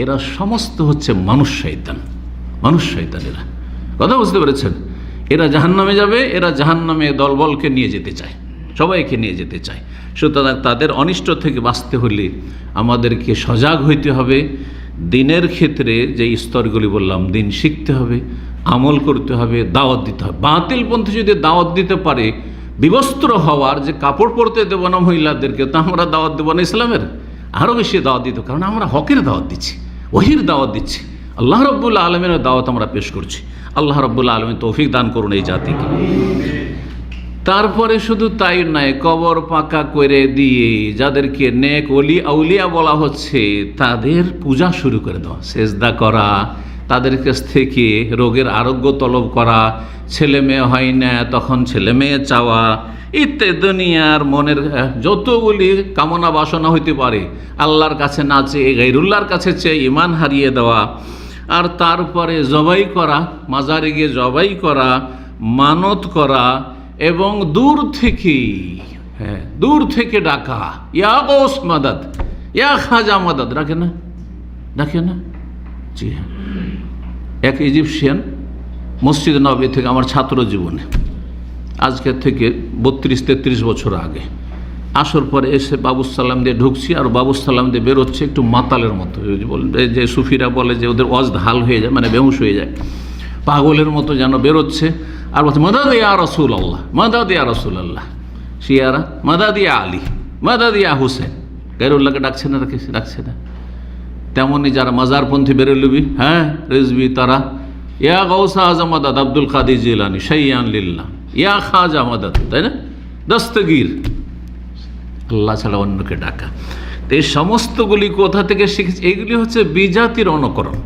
[SPEAKER 1] এরা সমস্ত হচ্ছে মানুষ শয়তান, মানুষ শয়তান। এরা, কথা বুঝতে পেরেছেন? এরা জাহান্নামে যাবে, এরা জাহান্নামে দলবলকে নিয়ে যেতে চায়, সবাইকে নিয়ে যেতে চায়। সুতরাং তাদের অনিষ্ট থেকে বাঁচতে হলে আমাদেরকে সজাগ হইতে হবে। দিনের ক্ষেত্রে যে স্তরগুলি বললাম, দিন শিখতে হবে, আমল করতে হবে, দাওয়াত দিতে হবে। বাতিলপন্থী যদি দাওয়াত দিতে পারে বিবস্ত্র হওয়ার, যে কাপড় পরতে দেবো না মহিলাদেরকে, তো আমরা দাওয়াত দেবো না ইসলামের? আরও বেশি দাওয়াত দিত, কারণ আমরা হকের দাওয়াত দিচ্ছি, ওহির দাওয়াত দিচ্ছি, আল্লাহ রাব্বুল আলামিনের দাওয়াত আমরা পেশ করছি। আল্লাহ রাব্বুল আলামিন তৌফিক দান করুন এই জাতিকে। তারপরে শুধু তাই নয়, কবর পাকা করে দিয়ে যাদেরকে নেক ওলি আউলিয়া বলা হচ্ছে তাদের পূজা শুরু করে দেওয়া, সেজদা করা, তাদের কাছ থেকে রোগের আরোগ্য তলব করা, ছেলে মেয়ে হয় না তখন ছেলে মেয়ে চাওয়া, ইত্যাদি দুনিয়ার মনের যতগুলি কামনা বাসনা হইতে পারে আল্লাহর কাছে না চেয়ে গায়রুল্লাহর কাছে চেয়ে ঈমান হারিয়ে দেওয়া। আর তারপরে জবাই করা, মাজারে গিয়ে জবাই করা, মানত করা, এবং দূর থেকে, হ্যাঁ, দূর থেকে ডাকা, ইয়া গৌস মাদাদ, ইয়া খাজা মাদাদ, ডাকে না, ডাকে না? জি হ্যাঁ। এক ইজিপশিয়ান মসজিদ নববী থেকে আমার ছাত্র জীবনে, আজকের থেকে 32-33 বছর আগে, আসর পরে এসে বাবুসাল্লাম দিয়ে ঢুকছি, আর বাবুসাল্লাম দিয়ে বেরোচ্ছে একটু মাতালের মতো, যে সুফিরা বলে যে ওদের ওয়াজ ঢাল হয়ে যায়, মানে বেহুশ হয়ে যায়, পাগলের মতো যেন বেরোচ্ছে, আর বলছে মাদাদ ইয়া রাসূল আল্লাহ, মাদাদ ইয়া রাসূল আল্লাহ। শিয়ারা মাদাদ ইয়া আলী, মাদাদ ইয়া হুসেন, গায়রুল্লাহকে ডাকছে না, ডাকছে না। তেমনই যারা মাজারপন্থী বেরেলবি, হ্যাঁ, রেজবি, তারা ইয়া গাউসা আজম মাদাদ আব্দুল কাদের জিলানী শাইয়ান লিল্লাহ, ইয়া খাজা মাদাদ, তাই না, দস্তগীর, আল্লাহ ছাড়া অন্যকে ডাকা। তো এই সমস্তগুলি কোথা থেকে শিখেছে? এইগুলি হচ্ছে বিজাতির অনুকরণ।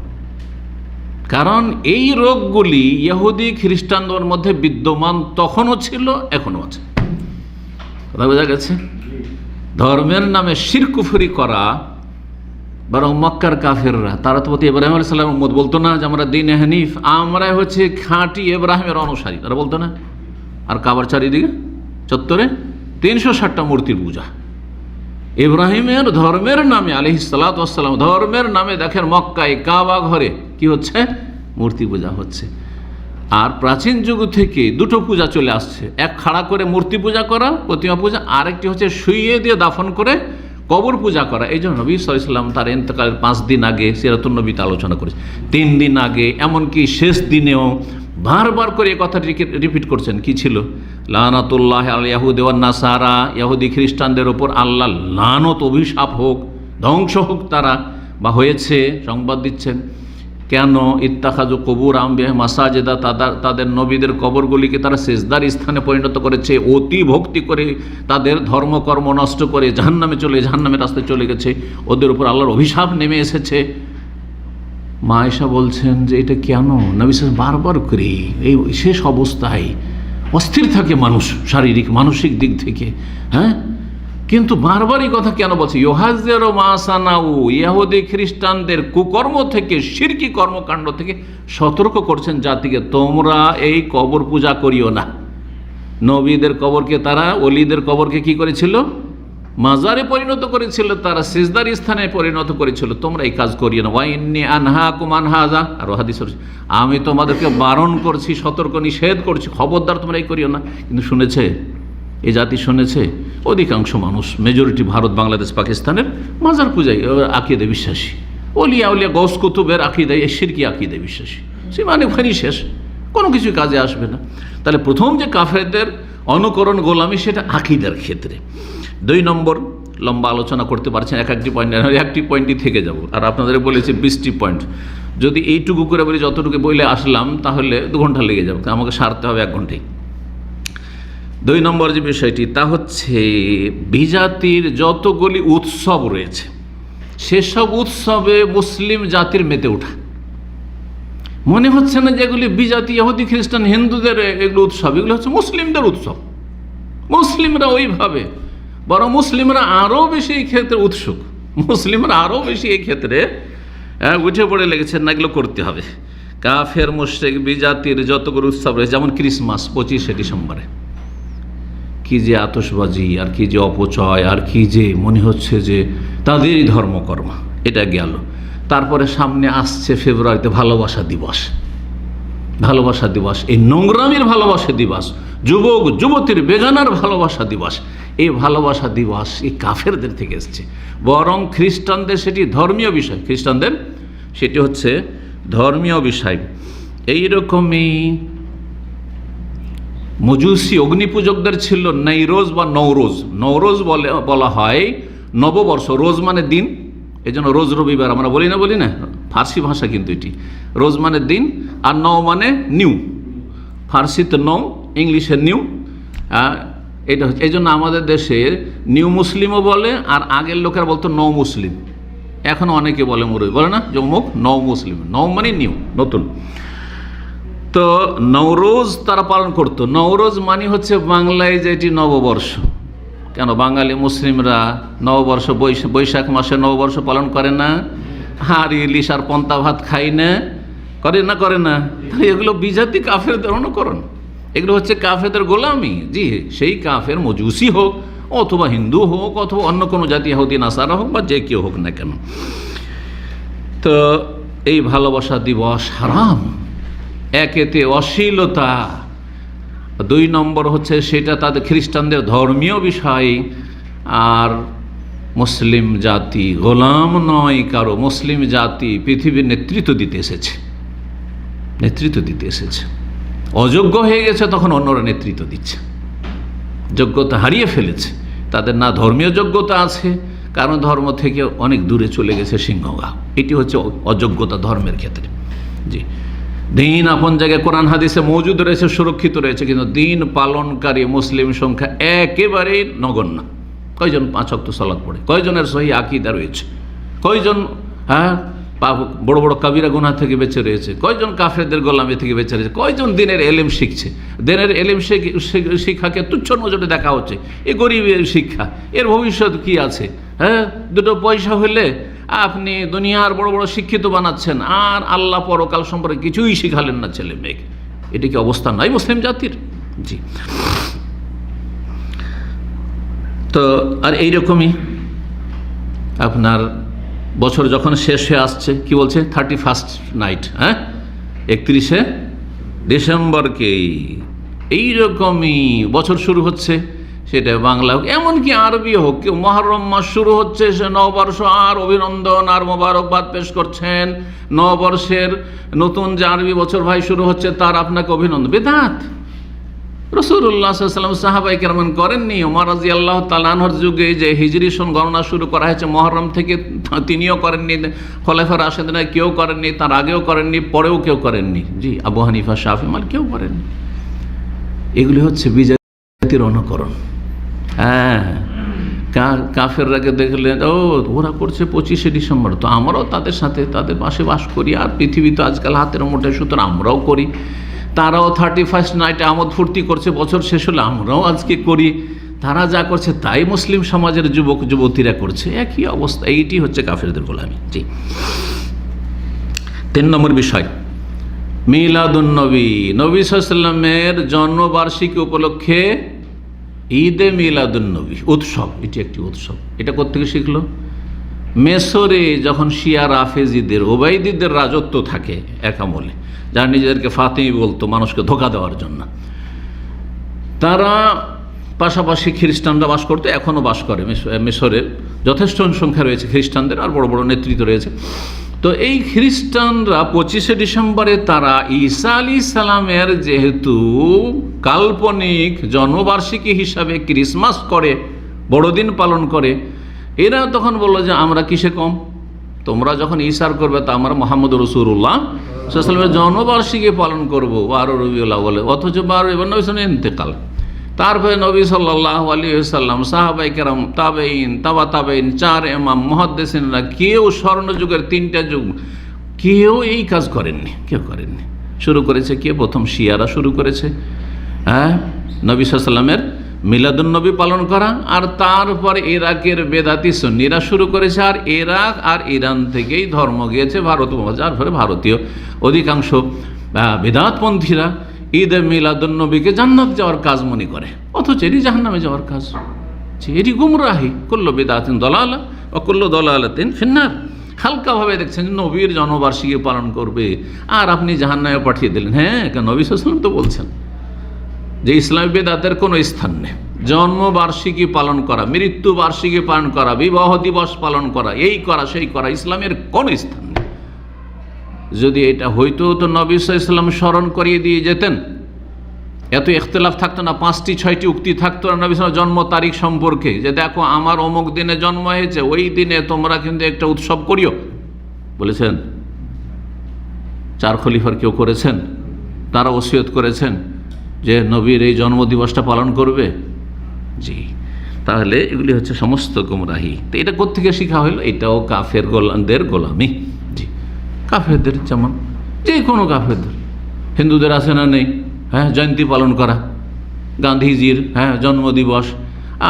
[SPEAKER 1] কারণ এই রোগগুলি ইহুদি খ্রিস্টানদের মধ্যে বিদ্যমান তখনও ছিল, এখনও আছে। কথা বোঝা গেছে? ধর্মের নামে শিরক কুফরি করা, বরং মক্কার কাফেররা, তারা তো ইব্রাহিম আলাইহিস সালাম উম্মত বলতো না যে আমরা দ্বীন হানিফ, আমরা হচ্ছে খাঁটি ইব্রাহিমের অনুসারী, তারা বলতো না? আর কাবার চারিদিকে চত্বরে 360টা মূর্তির পূজা। ইব্রাহিমের ধর্মের নামে আলাইহিস সালাতু ওয়াস সালাম, ধর্মের নামে দেখেন মক্কায় কাবা ঘরে কি হচ্ছে? মূর্তি পূজা হচ্ছে। আর প্রাচীন যুগ থেকে দুটো পূজা চলে আসছে, এক খাড়া করে মূর্তি পূজা করা, প্রতিমা পূজা, আরেকটি হচ্ছে শুইয়ে দিয়ে দাফন করে কবর পূজা করা। এই জন্য নবী সাল্লাল্লাহু আলাইহি ওয়াসাল্লাম তার ইন্তেকালের 5 দিন আগে সিরাতুন নবীতে আলোচনা করেছে, 3 দিন আগে, এমনকি শেষ দিনেও বারবার করে এই কথাটি রিপিট করছেন। কি ছিল? লানাতুল্লাহ আল ইয়াহুদি ওয়ান নাসারা, ইহুদি খ্রিস্টানদের ওপর আল্লাহ লানত, অভিশাপ হোক, ধ্বংস হোক তারা, বা হয়েছে, সংবাদ দিচ্ছেন। কেন? ইত্তাখাযু কুবুর আম্বিয়া মাসাজিদা, তাদের নবীদের কবরগুলিকে তারা সেজদার স্থানে পরিণত করেছে, অতি ভক্তি করে তাদের ধর্মকর্ম নষ্ট করে জাহান্নামের রাস্তায় চলে গেছে, ওদের উপর আল্লাহর অভিশাপ নেমে এসেছে। মা আয়েশা বলছেন যে এটা কেন? নবী সাল্লাল্লাহু বারবার করে এই শেষ অবস্থায় অস্থির থাকে মানুষ, শারীরিক মানসিক দিক থেকে, হ্যাঁ, কিন্তু বারবার এই কথা কেন বলছে? ইউহাজ্জিরু মা সানাউ, ইহুদি খ্রিস্টানদের কুকর্ম থেকে, শিরকি কর্মকাণ্ড থেকে সতর্ক করছেন জাতিকে, তোমরা এই কবর পূজা করিও না। নবীদের কবরকে তারা, ওলিদের কবরকে কি করেছিল? মাজারে পরিণত করেছিল, তারা সিজদার স্থানে পরিণত করেছিল। তোমরা এই কাজ করিও না। ওয়াইন্নী আনহাকুম আন হাযা, আর হাদিস, আমি তোমাদেরকে বারণ করছি, সতর্ক নিষেধ করছি, খবরদার তোমরা এই করিও না। কিন্তু শুনেছে এই জাতি? শুনেছে? অধিকাংশ মানুষ, মেজরিটি ভারত, বাংলাদেশ, পাকিস্তানের মাজার পূজায় আকিদে বিশ্বাসী, ওলিয়া উলিয়া গৌস কুতুবের আকিদায়, শিরকি আকিদে বিশ্বাসী। সে মানে ওখানেই শেষ, কোনো কিছু কাজে আসবে না। তাহলে প্রথম যে কাফেরদের অনুকরণ, গোলামি, সেটা আকিদার ক্ষেত্রে। 2 নম্বর, লম্বা আলোচনা করতে পারছেন, একটি পয়েন্টই থেকে যাব। আর আপনাদের বলেছি 20টি পয়েন্ট, যদি এইটুকু করে বলি, যতটুকু বলে আসলাম, তাহলে 2 ঘন্টা লেগে যাবে, আমাকে সারতে হবে 1 ঘন্টায়। 2 নম্বর যে বিষয়টি, তা হচ্ছে বিজাতির যতগুলি উৎসব রয়েছে, সেসব উৎসবে মুসলিম জাতির মেতে ওঠা। মনে হচ্ছে না যেগুলি বিজাতি, ইহুদি, খ্রিস্টান, হিন্দুদের এগুলো উৎসব, এগুলো হচ্ছে মুসলিমদের উৎসব। মুসলিমরা ওইভাবে, বরং মুসলিমরা আরও বেশি এই ক্ষেত্রে উৎসুক, মুসলিমরা আরও বেশি এই ক্ষেত্রে উঠে পড়ে লেগেছেন না, এগুলো করতে হবে। কাফের মুশরিক বিজাতির যতগুলো উৎসব রয়েছে, যেমন ক্রিসমাস 25শে ডিসেম্বরে, কি যে আতশবাজি, আর কি যে অপচয়, আর কি যে মনে হচ্ছে যে তাদেরই ধর্মকর্ম, এটা গেল। তারপরে সামনে আসছে ফেব্রুয়ারিতে ভালোবাসা দিবস, ভালোবাসা দিবস, এই নোংরামির ভালোবাসা দিবস, যুবক যুবতীর বেগানার ভালোবাসা দিবস। এই ভালোবাসা দিবস এই কাফেরদের থেকে এসছে, বরং খ্রিস্টানদের সেটি ধর্মীয় বিষয়, খ্রিস্টানদের সেটি হচ্ছে ধর্মীয় বিষয়। এইরকমই মজুসি অগ্নিপূজকদের ছিল নৈরোজ বা নওরোজ। নওরোজ বলা হয় নববর্ষ, রোজ মানে দিন, এই জন্য রোজ রবিবার আমরা বলি না, ফার্সি ভাষা কিন্তু এটি। রোজ মানে দিন, আর নও মানে নিউ, ফার্সিতে নও, ইংলিশে নিউ। এটা হচ্ছে, এই জন্য আমাদের দেশের নিউ মুসলিমও বলে, আর আগের লোকেরা বলতো নও মুসলিম। এখন অনেকে বলে, বলে না যে অমুক নও মুসলিম, নও মানে নিউ, নতুন। তো নওরোজ তারা পালন করতো। নওরোজ মানে হচ্ছে বাংলায় যেটি নববর্ষ। কেন বাঙালি মুসলিমরা নববর্ষ, বৈশাখ মাসে নববর্ষ পালন করে না? আর ইলিশ আর পন্তা ভাত খাই না, করে না? তাহলে এগুলো বিজাতি কাফেরদের অনুকরণ, এগুলো হচ্ছে কাফেরদের গোলামি। জি, সেই কাফের মজুসি হোক, অথবা হিন্দু হোক, অথবা অন্য কোনো জাতি, ইহুদি নাসারা হোক, বা যে কেউ হোক না কেন। তো এই ভালোবাসা দিবস হারাম, একেতে অশ্লীলতা, 2 নম্বর হচ্ছে সেটা তাদের খ্রিস্টানদের ধর্মীয় বিষয়। আর মুসলিম জাতি গোলাম নয় কারো, মুসলিম জাতি পৃথিবীর নেতৃত্ব দিতে এসেছে। অযোগ্য হয়ে গেছে, তখন অন্যরা নেতৃত্ব দিচ্ছে। যোগ্যতা হারিয়ে ফেলেছে, তাদের না ধর্মীয় যোগ্যতা আছে, কারণ ধর্ম থেকে অনেক দূরে চলে গেছে সিংহগা। এটি হচ্ছে অযোগ্যতা ধর্মের ক্ষেত্রে। জি, দিন আপন জায়গায় কোরআন হাদিসে মজুদ রয়েছে, সুরক্ষিত রয়েছে, কিন্তু দিন পালনকারী মুসলিম সংখ্যা একেবারেই নগণ্য। কয়জন 5 ওয়াক্ত সালাত পড়ে? কয়জনের সহি আকীদা রয়েছে? কয়জন বড় বড় কাবিরা গুনাহ থেকে বেঁচে রয়েছে? কয়জন কাফেরদের গোলামি থেকে বেঁচে রয়েছে? কয়জন দিনের এলেম শিখছে? দিনের এলেম শিক্ষাকে তুচ্ছ নজরে দেখা হচ্ছে, এ গরিবের শিক্ষা, এর ভবিষ্যৎ কি আছে? হ্যাঁ, 2 পয়সা হলে আপনি দুনিয়ার বড় বড় শিক্ষিত বানাচ্ছেন, আর আল্লাহ পরকাল সম্পর্কে কিছুই শিখালেন না ছেলে মেয়েকে। এটা কি অবস্থা নয় মুসলিম জাতির? জি। তো আর এইরকমই আপনার বছর যখন শেষ হয়ে আসছে, কি বলছে? 31st নাইট, হ্যাঁ, 31শে ডিসেম্বরকেই এইরকমই বছর শুরু হচ্ছে, সেটা বাংলা হোক, এমনকি আরবি হোক। কেউ মুহররম মাস শুরু হচ্ছে, সে নববর্ষ আর অভিনন্দন আর মোবারকবাদ পেশ করছেন। নববর্ষের নতুন যে আরবি বছর ভাই শুরু হচ্ছে, তার আপনাকে অভিনন্দন। বেদাত, রাসূলুল্লাহ সাল্লাল্লাহু আলাইহি ওয়াসাল্লাম সাহাবায়ে কেরাম করেননি। ওমর রাদিয়াল্লাহু তাআলা আনহুর যুগে যে হিজরি সন গণনা শুরু করা হয়েছে মুহররম থেকে, তিনিও করেননি, খোলাফা রাশিদিন কেউ করেননি, তার আগেও করেননি, পরেও কেউ করেননি। জি, আবু হানিফা, শাফি, মালিক কেউ করেননি। এগুলি হচ্ছে বিজাতির অনুকরণ। হ্যাঁ, কাফেররাকে দেখলে ও ওরা করছে 25শে ডিসেম্বর, তো আমরাও তাদের সাথে তাদের পাশে বাস করি। আর পৃথিবী তো আজকাল হাতের মুঠোয়, সুতরাং আমরাও করি। তারাও 31st নাইটে আমোদ ফুর্তি করছে, বছর শেষ হলে আমরাও আজকে করি। তারা যা করছে তাই মুসলিম সমাজের যুবক যুবতীরা করছে, একই অবস্থা। এইটি হচ্ছে কাফেরদের গোলামি। জি, 3 নম্বর বিষয় মিলাদুন নবী। নবী সাল্লাল্লাহু আলাইহি ওয়াসাল্লামের জন্মবার্ষিকী উপলক্ষে ঈদে মিলাদুন নবী উৎসব, এটি একটি উৎসব। এটা কোত্থেকে শিখলো? মেসরে যখন শিয়া রাফেজিদের, ওবাইদিদের রাজত্ব থাকে এক আমলে, যারা নিজেদেরকে ফাতিমি বলতো মানুষকে ধোঁকা দেওয়ার জন্য, তারা পাশাপাশি খ্রিস্টানরা বাস করতো, এখনও বাস করে। মিশরের যথেষ্ট সংখ্যা রয়েছে খ্রিস্টানদের, আর বড় বড় নেতৃত্ব রয়েছে। তো এই খ্রিস্টানরা 25শে ডিসেম্বরে তারা ঈসা আলাইহিস সালামের যেহেতু কাল্পনিক জন্মবার্ষিকী হিসাবে ক্রিসমাস করে, বড়দিন পালন করে, এরা তখন বললো যে আমরা কিসে কম? তোমরা যখন ঈসার করবে তা আমরা মুহাম্মদ রাসূলুল্লাহ সাল্লাল্লাহু আলাইহি ওয়াসাল্লামের জন্মবার্ষিকী পালন করবো 12 রবিউল আউয়ালে, অথচ 12 এবার নবী সাল্লাল্লাহু ইন্তেকাল। তারপরে নবী সাল্লাল্লাহু আলাইহি ওয়াসাল্লাম, সাহাবায়ে কেরাম, তাবেঈন, তাবা তাবেঈন, 4 ইমাম মুহাদ্দিসিনরা কেউ স্বর্ণযুগের 3টা যুগ কেউ এই কাজ করেননি, কেউ করেননি। শুরু করেছে কে? প্রথম শিয়ারা শুরু করেছে, হ্যাঁ, নবী সাল্লাল্লাহু আলাইহি ওয়াসাল্লামের মিলাদুন নবী পালন করা। আর তারপর ইরাকের বেদাতি সুন্নিরা শুরু করেছে, আর ইরাক আর ইরান থেকেই ধর্ম গিয়েছে ভারত, যার ফলে ভারতীয় অধিকাংশ বেদাতপন্থীরা ঈদে মিলাদুন নবীকে জান্নাত যাওয়ার কাজ মনে করে, অথচ এটি জাহান্নামে যাওয়ার কাজ। এটি গুমরাহি, কুল্লু বিদআতিন দালালা ওয়া কুল্লু দালালাতিন ফিন্নার। হালকাভাবে দেখছেন নবীর জন্মবার্ষিকী পালন করবে আর আপনি জাহান্নামে পাঠিয়ে দিলেন। হ্যাঁ, নবী সাল্লাল্লাহু আলাইহি ওয়াসাল্লাম তো বলছেন যে ইসলামী বেদাতের কোনো স্থান নেই। জন্মবার্ষিকী পালন করা, মৃত্যু বার্ষিকী পালন করা, বিবাহ দিবস পালন করা, এই করা সেই করা, ইসলামের কোনো স্থান নেই। যদি এটা হইতো তো নবী সাল্লাল্লাহু আলাইহি ওয়াসাল্লাম স্মরণ করিয়ে দিয়ে যেতেন, এত ইখতিলাফ থাকতো না, 5টি 6টি উক্তি থাকতো না নবী সাল্লাল্লাহু আলাইহি ওয়াসাল্লাম জন্ম তারিখ সম্পর্কে, যে দেখো আমার অমুক দিনে জন্ম হয়েছে, ওই দিনে তোমরা কিন্তু একটা উৎসব করিও। বলেছেন? 4 খলিফার কেউ করেছেন? তারা ওসিয়ত করেছেন যে নবীর এই জন্মদিবসটা পালন করবে? জি, তাহলে এগুলি হচ্ছে সমস্ত গুমরাহি। তো এটা কোত্থেকে শেখা হইল? এটাও কাফের গোলামদের গোলামি। জি, কাফেরদের, যেমন যে কোনো কাফেরদের। হিন্দুদের আছে না নেই? হ্যাঁ, জয়ন্তী পালন করা, গান্ধীজির জন্মদিবস,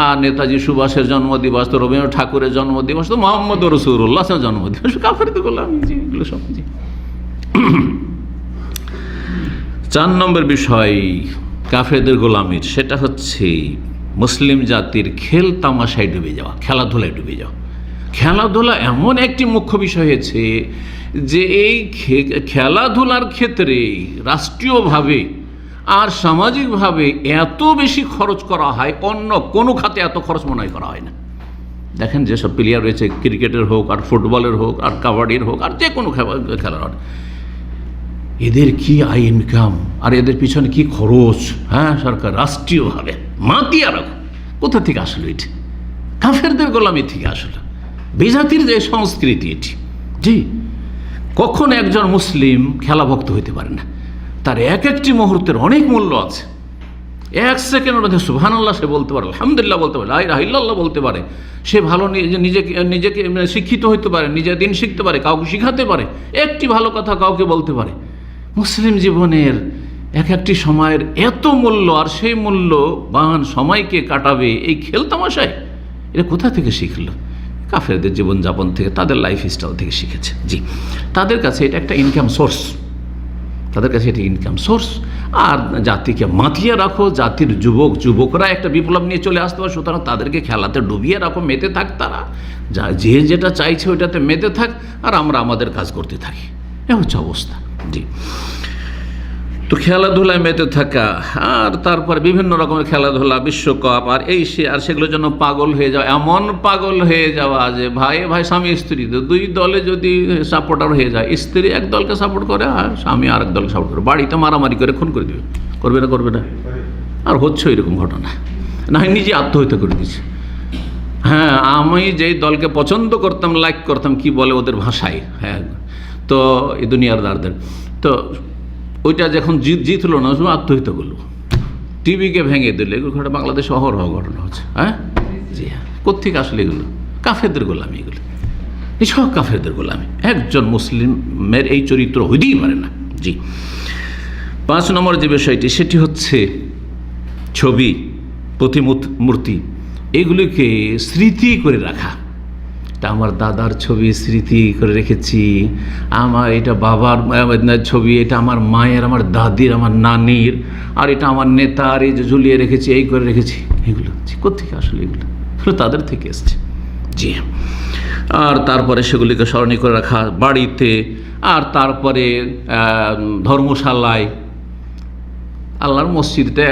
[SPEAKER 1] আর নেতাজি সুভাষের জন্মদিবস, তো রবীন্দ্রনাথ ঠাকুরের জন্মদিবস, তো মুহাম্মদ রাসূলুল্লাহ জন্মদিবস, কাফেরদের গোলামি। জি, এগুলো সব। জি, 4 নম্বর বিষয় কাফেরদের গোলামির, সেটা হচ্ছে মুসলিম জাতির খেল তামাশায় ডুবে যাওয়া, খেলাধুলায় ডুবে যাওয়া। খেলাধুলা এমন একটি মুখ্য বিষয় হয়েছে যে এই খেলাধুলার ক্ষেত্রে রাষ্ট্রীয়ভাবে আর সামাজিকভাবে এত বেশি খরচ করা হয়, অন্য কোনো খাতে এত খরচ মনে হয় করা হয় না। দেখেন যেসব প্লেয়ার রয়েছে, ক্রিকেটের হোক আর ফুটবলের হোক আর কাবাডির হোক আর যে কোনো খেলার হোক, এদের কি আয় ইনকাম আর এদের পিছনে কি খরচ। হ্যাঁ, সরকার রাষ্ট্রীয়ভাবে মাতিয়া রাখো। কোথা থেকে আসলো এটি? কাফেরদের গোলামি থেকে আসলো, বেজাতির যে সংস্কৃতি এটি। জি, কখন একজন মুসলিম খেলাভক্ত হইতে পারে না? তার এক একটি মুহূর্তের অনেক মূল্য আছে। 1 সেকেন্ডের মধ্যে সুবহানাল্লাহ সে বলতে পারে, আলহামদুলিল্লাহ বলতে পারে, লা ইলাহা ইল্লাল্লাহ বলতে পারে, সে ভালো নিজেকে শিক্ষিত হইতে পারে, নিজে দিন শিখতে পারে, কাউকে শিখাতে পারে, একটি ভালো কথা কাউকে বলতে পারে। মুসলিম জীবনের এক একটি সময়ের এত মূল্য, আর সেই মূল্যবান সময়কে কাটাবে এই খেলতামাশায়। এটা কোথা থেকে শিখলো? কাফেরদের জীবনযাপন থেকে, তাদের লাইফ স্টাইল থেকে শিখেছে। জি, তাদের কাছে এটা একটা ইনকাম সোর্স, তাদের কাছে এটি ইনকাম সোর্স। আর জাতিকে মাতিয়ে রাখো, জাতির যুবকরা একটা বিপ্লব নিয়ে চলে আসতে পারে, সুতরাং তাদেরকে খেলাতে ডুবিয়ে রাখো, মেতে থাক তারা, যে যেটা চাইছে ওইটাতে মেতে থাক, আর আমরা আমাদের কাজ করতে থাকি। এ হচ্ছে অবস্থা। জি, তো খেলাধুলায় মেতে থাকা, আর তারপর বিভিন্ন রকমের খেলাধুলা, বিশ্বকাপ আর এই সে, আর সেগুলোর জন্য পাগল হয়ে যাওয়া, এমন পাগল হয়ে যাওয়া যে ভাই স্বামী স্ত্রী 2 দলে যদি সাপোর্টার হয়ে যায়, স্ত্রী এক দলকে সাপোর্ট করে আর স্বামী আরেক দলকে সাপোর্ট করে, বাড়িতে মারামারি করে খুন করে দেবে। করবে না? করবে না? আর হচ্ছে এরকম ঘটনা, না হয় নিজে আত্মহত্যা করে দিচ্ছে। হ্যাঁ, আমি যেই দলকে পছন্দ করতাম, লাইক করতাম, কি বলে ওদের ভাষায়, হ্যাঁ, তো এই দুনিয়ার দারদের, তো ওইটা যখন জিতলো না, শুধু আত্মহত্যা করলো, টিভিকে ভেঙে দিল। এগুলো ঘটনা বাংলাদেশে অহরহ ঘটনা হচ্ছে। হ্যাঁ, জি হ্যাঁ, কোত্থেকে আসলে এগুলো? কাফেরদের গোলামি, এগুলো এসব কাফেরদের গোলামি। একজন মুসলিমের এই চরিত্র হইতেই পারে না। জি, 5 নম্বর যে বিষয়টি, সেটি হচ্ছে ছবি, প্রতিমূর্তি, এগুলিকে স্মৃতি করে রাখা। এটা আমার দাদার ছবি স্মৃতি করে রেখেছি, আমার এটা বাবার ছবি, এটা আমার মায়ের, আমার দাদির, আমার নানির, আর এটা আমার নেতার, এই যে ঝুলিয়ে রেখেছি, এই করে রেখেছি। এগুলো কোত্থেকে আসলে? এগুলো তাদের থেকে এসছে। জি, আর তারপরে সেগুলিকে স্মরণীয় করে রাখা বাড়িতে, আর তারপরে ধর্মশালায়। আল্লাহর মসজিদে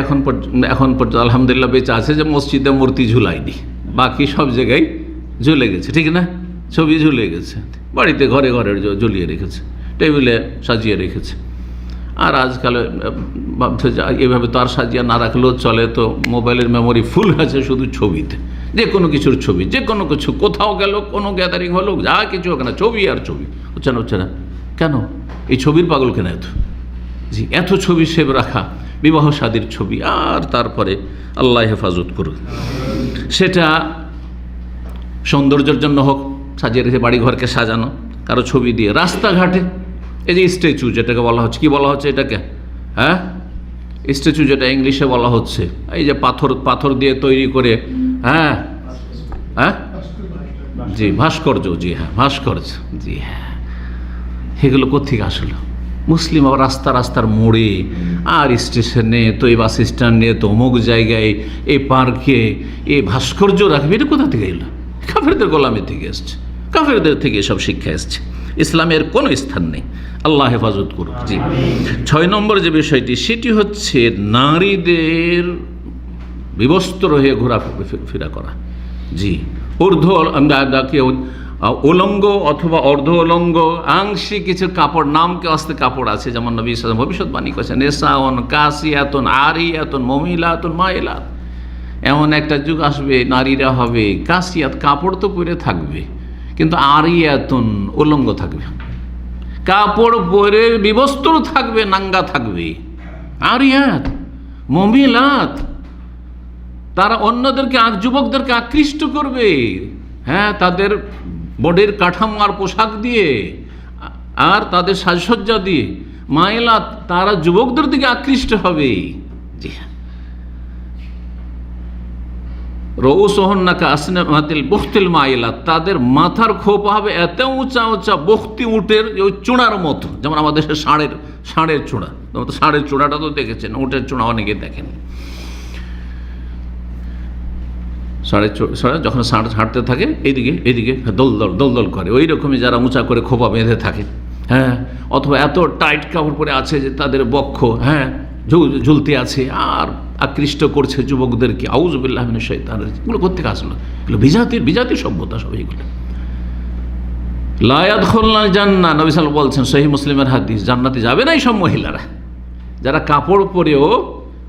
[SPEAKER 1] এখন পর্যন্ত আলহামদুলিল্লাহ বেঁচে আছে যে মসজিদে মূর্তি ঝুলায়নি, বাকি সব জায়গায় ঝুলে গেছে, ঠিক না? ছবি ঝুলে গেছে, বাড়িতে ঘরে ঘরে ঝুলিয়ে রেখেছে, টেবিলে সাজিয়ে রেখেছে। আর আজকাল ভাবছে যে এভাবে তো আর সাজিয়ে না রাখলেও চলে, তো মোবাইলের মেমোরি ফুল আছে শুধু ছবিতে, যে কোনো কিছুর ছবি, যে কোনো কিছু, কোথাও গেল, কোনো গ্যাদারিং হলো, যা কিছু হোক না, ছবি আর ছবি, হচ্ছে না। কেন এই ছবির পাগল কেন এত? জি, এত ছবি সেভ রাখা, বিবাহ শাদীর ছবি, আর তারপরে আল্লাহ হেফাজত করুক, সেটা সৌন্দর্যের জন্য হোক, সাজিয়ে রেখে বাড়ি ঘরকে সাজানো কারো ছবি দিয়ে। রাস্তাঘাটে এই যে স্ট্যাচু যেটাকে বলা হচ্ছে, কি বলা হচ্ছে এটাকে? হ্যাঁ, স্ট্যাচু যেটা ইংলিশে বলা হচ্ছে, এই যে পাথর দিয়ে তৈরি করে, হ্যাঁ হ্যাঁ, জি, ভাস্কর্য, জি হ্যাঁ, ভাস্কর্য, জি হ্যাঁ, এগুলো কোত্থেকে আসলো? মুসলিম আবার রাস্তার মোড়ে, আর স্টেশনে, তো এই বাস স্ট্যান্ডে, তো অমুক জায়গায়, এই পার্কে এই ভাস্কর্য রাখবে, এটা কোথা থেকে এলো? কাফেরদের গোলামি থেকে এসছে, কাফেরদের থেকে এসব শিক্ষা এসছে। ইসলামের কোনো স্থান নেই, আল্লাহ হেফাজত করুক। জি, 6 নম্বর যে বিষয়টি, সেটি হচ্ছে নারীদের বিবস্ত্র হয়ে ঘোরাফেরা করা। জি, উলঙ্গ অথবা অর্ধ উলঙ্গ আংশিক কিছু কাপড়, নামকে আসতে কাপড় আছে, যেমন নবী সাল্লাল্লাহু আলাইহি ওয়াসাল্লাম ভবিষ্যৎবাণী করেছেন, নেসাউন কাসিয়াতুন আরিয়াতুন মুমিলাতুন মাইলাত। এমন একটা যুগ আসবে, নারীরা হবে কাসিয়াত, কাপড় তো পরে থাকবে, কিন্তু আরিয়াতুন, উলঙ্গ থাকবে, কাপড় পরে বিবস্ত্র থাকবে, নাঙ্গা থাকবে। আরিয়াত, মুমিলাত, তারা অন্যদেরকে, যুবকদেরকে আকৃষ্ট করবে, হ্যাঁ, তাদের বডির কাঠামো আর পোশাক দিয়ে, আর তাদের সাজসজ্জা দিয়ে। মাইলাত, তারা যুবকদের দিকে আকৃষ্ট হবে। জি হ্যাঁ, রউসুহুন্না কাসনামাতিল বুখতিল মাইলাত, তাদের মাথার খোপা হবে এত উঁচা উঁচা, বখতি উটের ওই চূড়ার মতো, যেমন আমাদের ষাঁড়ের চূড়া, ষাঁড়ের চূড়াটা তো দেখেছেন, উটের চূড়া অনেকে দেখেন। ষাঁড় যখন হাঁটতে থাকে এইদিকে দল করে, ওই রকমই যারা উঁচা করে খোপা বেঁধে থাকে, হ্যাঁ, অথবা এত টাইট কাপড় পরে আছে যে তাদের বক্ষ, হ্যাঁ, ঝুলতে আছে, আর আকৃষ্ট করছে যুবকদেরকে। আউযু বিল্লাহি মিনাশ শাইতানির রাজিম। এগুলো কোত্থেকে আসলো? এগুলো বিজাতির সভ্যতা সব। এইগুলো লা ইয়াদখুলুল জান্নাহ, নবী সাল্লাল্লাহু আলাইহি ওয়াসাল্লাম বলছেন, সহিহ মুসলিমের হাদিস, জান্নাতে যাবে না এইসব মহিলারা যারা কাপড় পরেও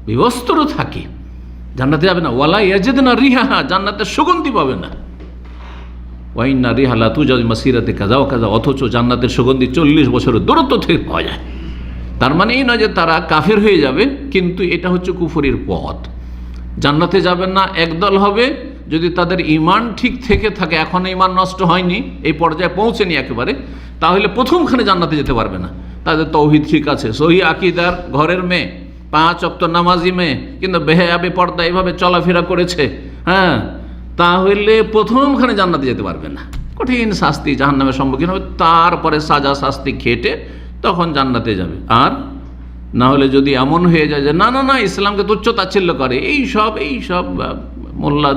[SPEAKER 1] বিবস্ত্র থাকে, জান্নাতে যাবে না। ওয়ালা ইয়াজিদনা রিহাহা, জান্নাতের সুগন্ধি পাবে না। ওয়াইন্না রিহা লা তুজাজ মাসিরাতে কাযা ওয়া কাযা, অথচ জান্নাতের সুগন্ধি 40 বছরের দূরত্ব থেকে পাওয়া যায়। তার মানে এই নয় যে তারা কাফের হয়ে যাবে, কিন্তু এটা হচ্ছে কুফরির পথ। জান্নাতে যাবেন না একদল হবে যদি তাদের ঈমান ঠিক থেকে থাকে, এখন ঈমান নষ্ট হয়নি, এই পর্যায়ে পৌঁছেনি একেবারে, তাহলে প্রথমখানে জান্নাতে যেতে পারবে না। তাদের তৌহিদ ঠিক আছে, সহি আকীদার ঘরের মেয়ে, 5 ওয়াক্ত নামাজি মেয়ে, কিন্তু বেহায়া বেপর্দা এভাবে চলাফেরা করেছে, হ্যাঁ, তাহলে প্রথমখানে জান্নাতে যেতে পারবে না। কঠিন শাস্তি, জাহান্নামের সম্মুখীন হবে, তারপরে সাজা শাস্তি খেটে তখন জান্নাতে যাবে। আর না হলে যদি এমন হয়ে যায় যে না ইসলামকে তুচ্ছ তাচ্ছিল্য করে, এই সব মোল্লা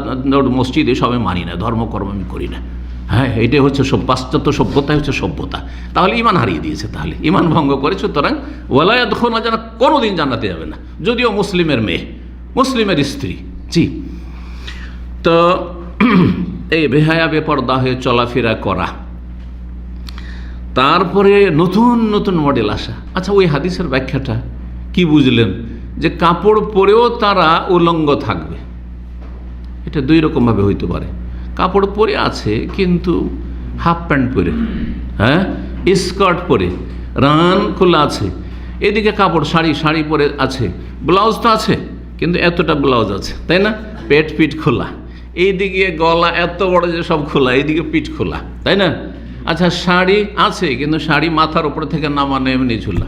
[SPEAKER 1] মসজিদ এসবে মানি না, ধর্মকর্ম আমি করি না, হ্যাঁ, এটাই হচ্ছে সব পাশ্চাত্য সভ্যতাই হচ্ছে সভ্যতা, তাহলে ঈমান হারিয়ে দিয়েছে, তাহলে ঈমান ভঙ্গ করে। সুতরাং ওয়ালা ইয়াদখুলুনা জান্নাহ, কোনোদিন জান্নাতে যাবে না, যদিও মুসলিমের মেয়ে, মুসলিমের স্ত্রী। জি, তো এই বেহায়া বেপর্দা হয়ে চলাফেরা করা, তারপরে নতুন নতুন মডেল আসা। আচ্ছা, ওই হাদিসের ব্যাখ্যাটা কি বুঝলেন? যে কাপড় পরেও তারা উলঙ্গ থাকবে। এটা দুই রকমভাবে হইতে পারে। কাপড় পরে আছে কিন্তু হাফ প্যান্ট পরে, হ্যাঁ, স্কার্ট পরে, রান খোলা আছে, এদিকে কাপড় শাড়ি পরে আছে, ব্লাউজ তো আছে কিন্তু এতটা ব্লাউজ আছে, তাই না, পেট পিঠ খোলা, এইদিকে গলা এত বড় যে সব খোলা, এইদিকে পিঠ খোলা, তাই না। আচ্ছা, শাড়ি আছে কিন্তু শাড়ি মাথার উপর থেকে নামানো, এমনি ঝুলা,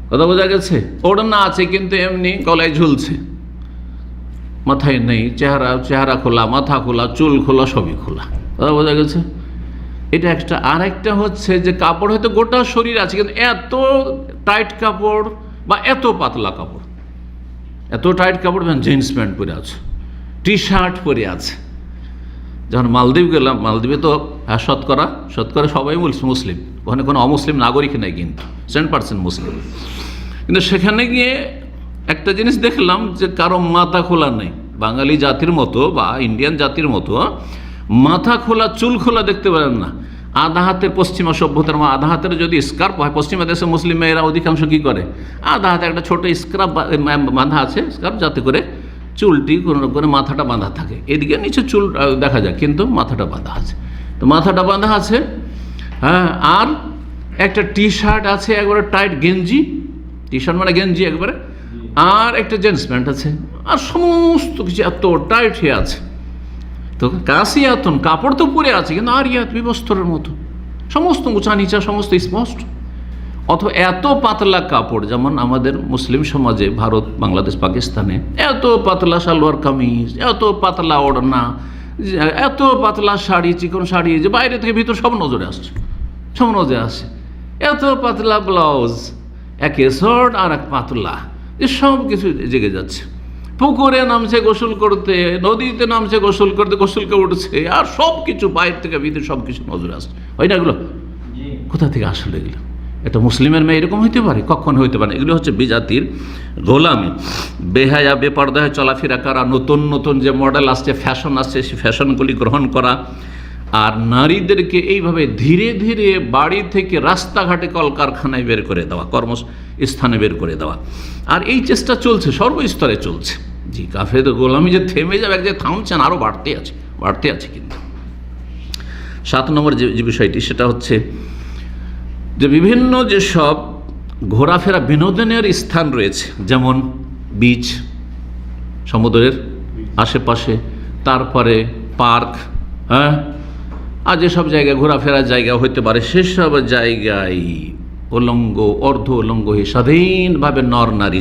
[SPEAKER 1] কথা বোঝা গেছে। ওড়না আছে কিন্তু এমনি গলায় ঝুলছে, মাথায় নেই, চেহারা খোলা, মাথা খোলা, চুল খোলা, সবই খোলা, কথা বোঝা গেছে। এটা একটা। আর একটা হচ্ছে যে কাপড় হয়তো গোটা শরীর আছে কিন্তু এত টাইট কাপড় বা এত পাতলা কাপড়, এত টাইট কাপড়, জিন্স প্যান্ট পরে আছে, টি শার্ট পরে আছে। যখন মালদ্বীপ গেলাম, মালদ্বীপে তো শতকরা সবাই মুসলিম, ওখানে কোনো অমুসলিম নাগরিক নেই, কিন্তু 100% মুসলিম। কিন্তু সেখানে গিয়ে একটা জিনিস দেখলাম যে কারো মাথা খোলা নেই, বাঙালি জাতির মতো বা ইন্ডিয়ান জাতির মতো মাথা খোলা, চুল খোলা দেখতে পারেন না। আধা হাতের, পশ্চিমা সভ্যতার আধা হাতের যদি স্কার্ফ হয়, পশ্চিমা দেশে মুসলিম মেয়েরা অধিকাংশ কী করে, আধা হাতে একটা ছোটো স্কার্ফ বাঁধা আছে, স্কার্ফ, যাতে করে চুলটি কোনো করে মাথাটা বাঁধা থাকে, এদিকে নিচে চুল দেখা যায় কিন্তু মাথাটা বাঁধা আছে। তো মাথাটা বাঁধা আছে, হ্যাঁ। আর একটা টি শার্ট আছে, একবারে টাইট গেঞ্জি, টি শার্ট মানে গেঞ্জি একবারে, আর একটা জিন্স প্যান্ট আছে, আর সমস্ত কিছু এত টাইট হয়ে আছে। তো কাশিয়াতন, কাপড় তো পরে আছে কিন্তু আর ইয়াত বিবস্ত্রের মতো, সমস্ত উঁচা নিচা সমস্ত স্পষ্ট। অথবা এত পাতলা কাপড়, যেমন আমাদের মুসলিম সমাজে, ভারত, বাংলাদেশ, পাকিস্তানে এত পাতলা সালোয়ার কামিজ, এত পাতলা ওড়না, এত পাতলা শাড়ি, চিকন শাড়ি, যে বাইরে থেকে ভিতর সব নজরে আসছে, সব নজরে আসছে। এত পাতলা ব্লাউজ, এক শর্ট আর এক পাতলা, যে সব কিছু জেগে যাচ্ছে। পুকুরে নামছে গোসল করতে, নদীতে নামছে গোসল করতে, গোসলকে উঠছে, আর সব কিছু বাইরে থেকে ভিতরে সব কিছু নজরে আসছে। হয় না এগুলো? কোথা থেকে আসলে এগুলো? এটা মুসলিমের মেয়ে এরকম হইতে পারে? কখন হইতে পারে? এগুলো হচ্ছে বিজাতির গোলামি, বেহায়া বেপরদা হয়ে চলাফেরা করা, নতুন নতুন যে মডেল আসছে, ফ্যাশন আসছে, সেই ফ্যাশনগুলি গ্রহণ করা, আর নারীদেরকে এইভাবে ধীরে ধীরে বাড়ি থেকে রাস্তাঘাটে, কলকারখানায় বের করে দেওয়া, কর্মস্থানে বের করে দেওয়া। আর এই চেষ্টা চলছে, সর্বস্তরে চলছে। জি, কাফেরদের গোলামি যে থেমে যাবে, এক যে থামছেন, আরও বাড়তে আছে কিন্তু। 7 নম্বর যে বিষয়টি, সেটা হচ্ছে যে বিভিন্ন যেসব ঘোরাফেরা বিনোদনের স্থান রয়েছে, যেমন বিচ, সমুদ্রের আশেপাশে, তারপরে পার্ক, হ্যাঁ, আর যেসব জায়গায় ঘোরাফেরার জায়গা হইতে পারে, সেসব জায়গায় উলঙ্গ, অর্ধ উলঙ্গ হয়ে স্বাধীনভাবে নর নারী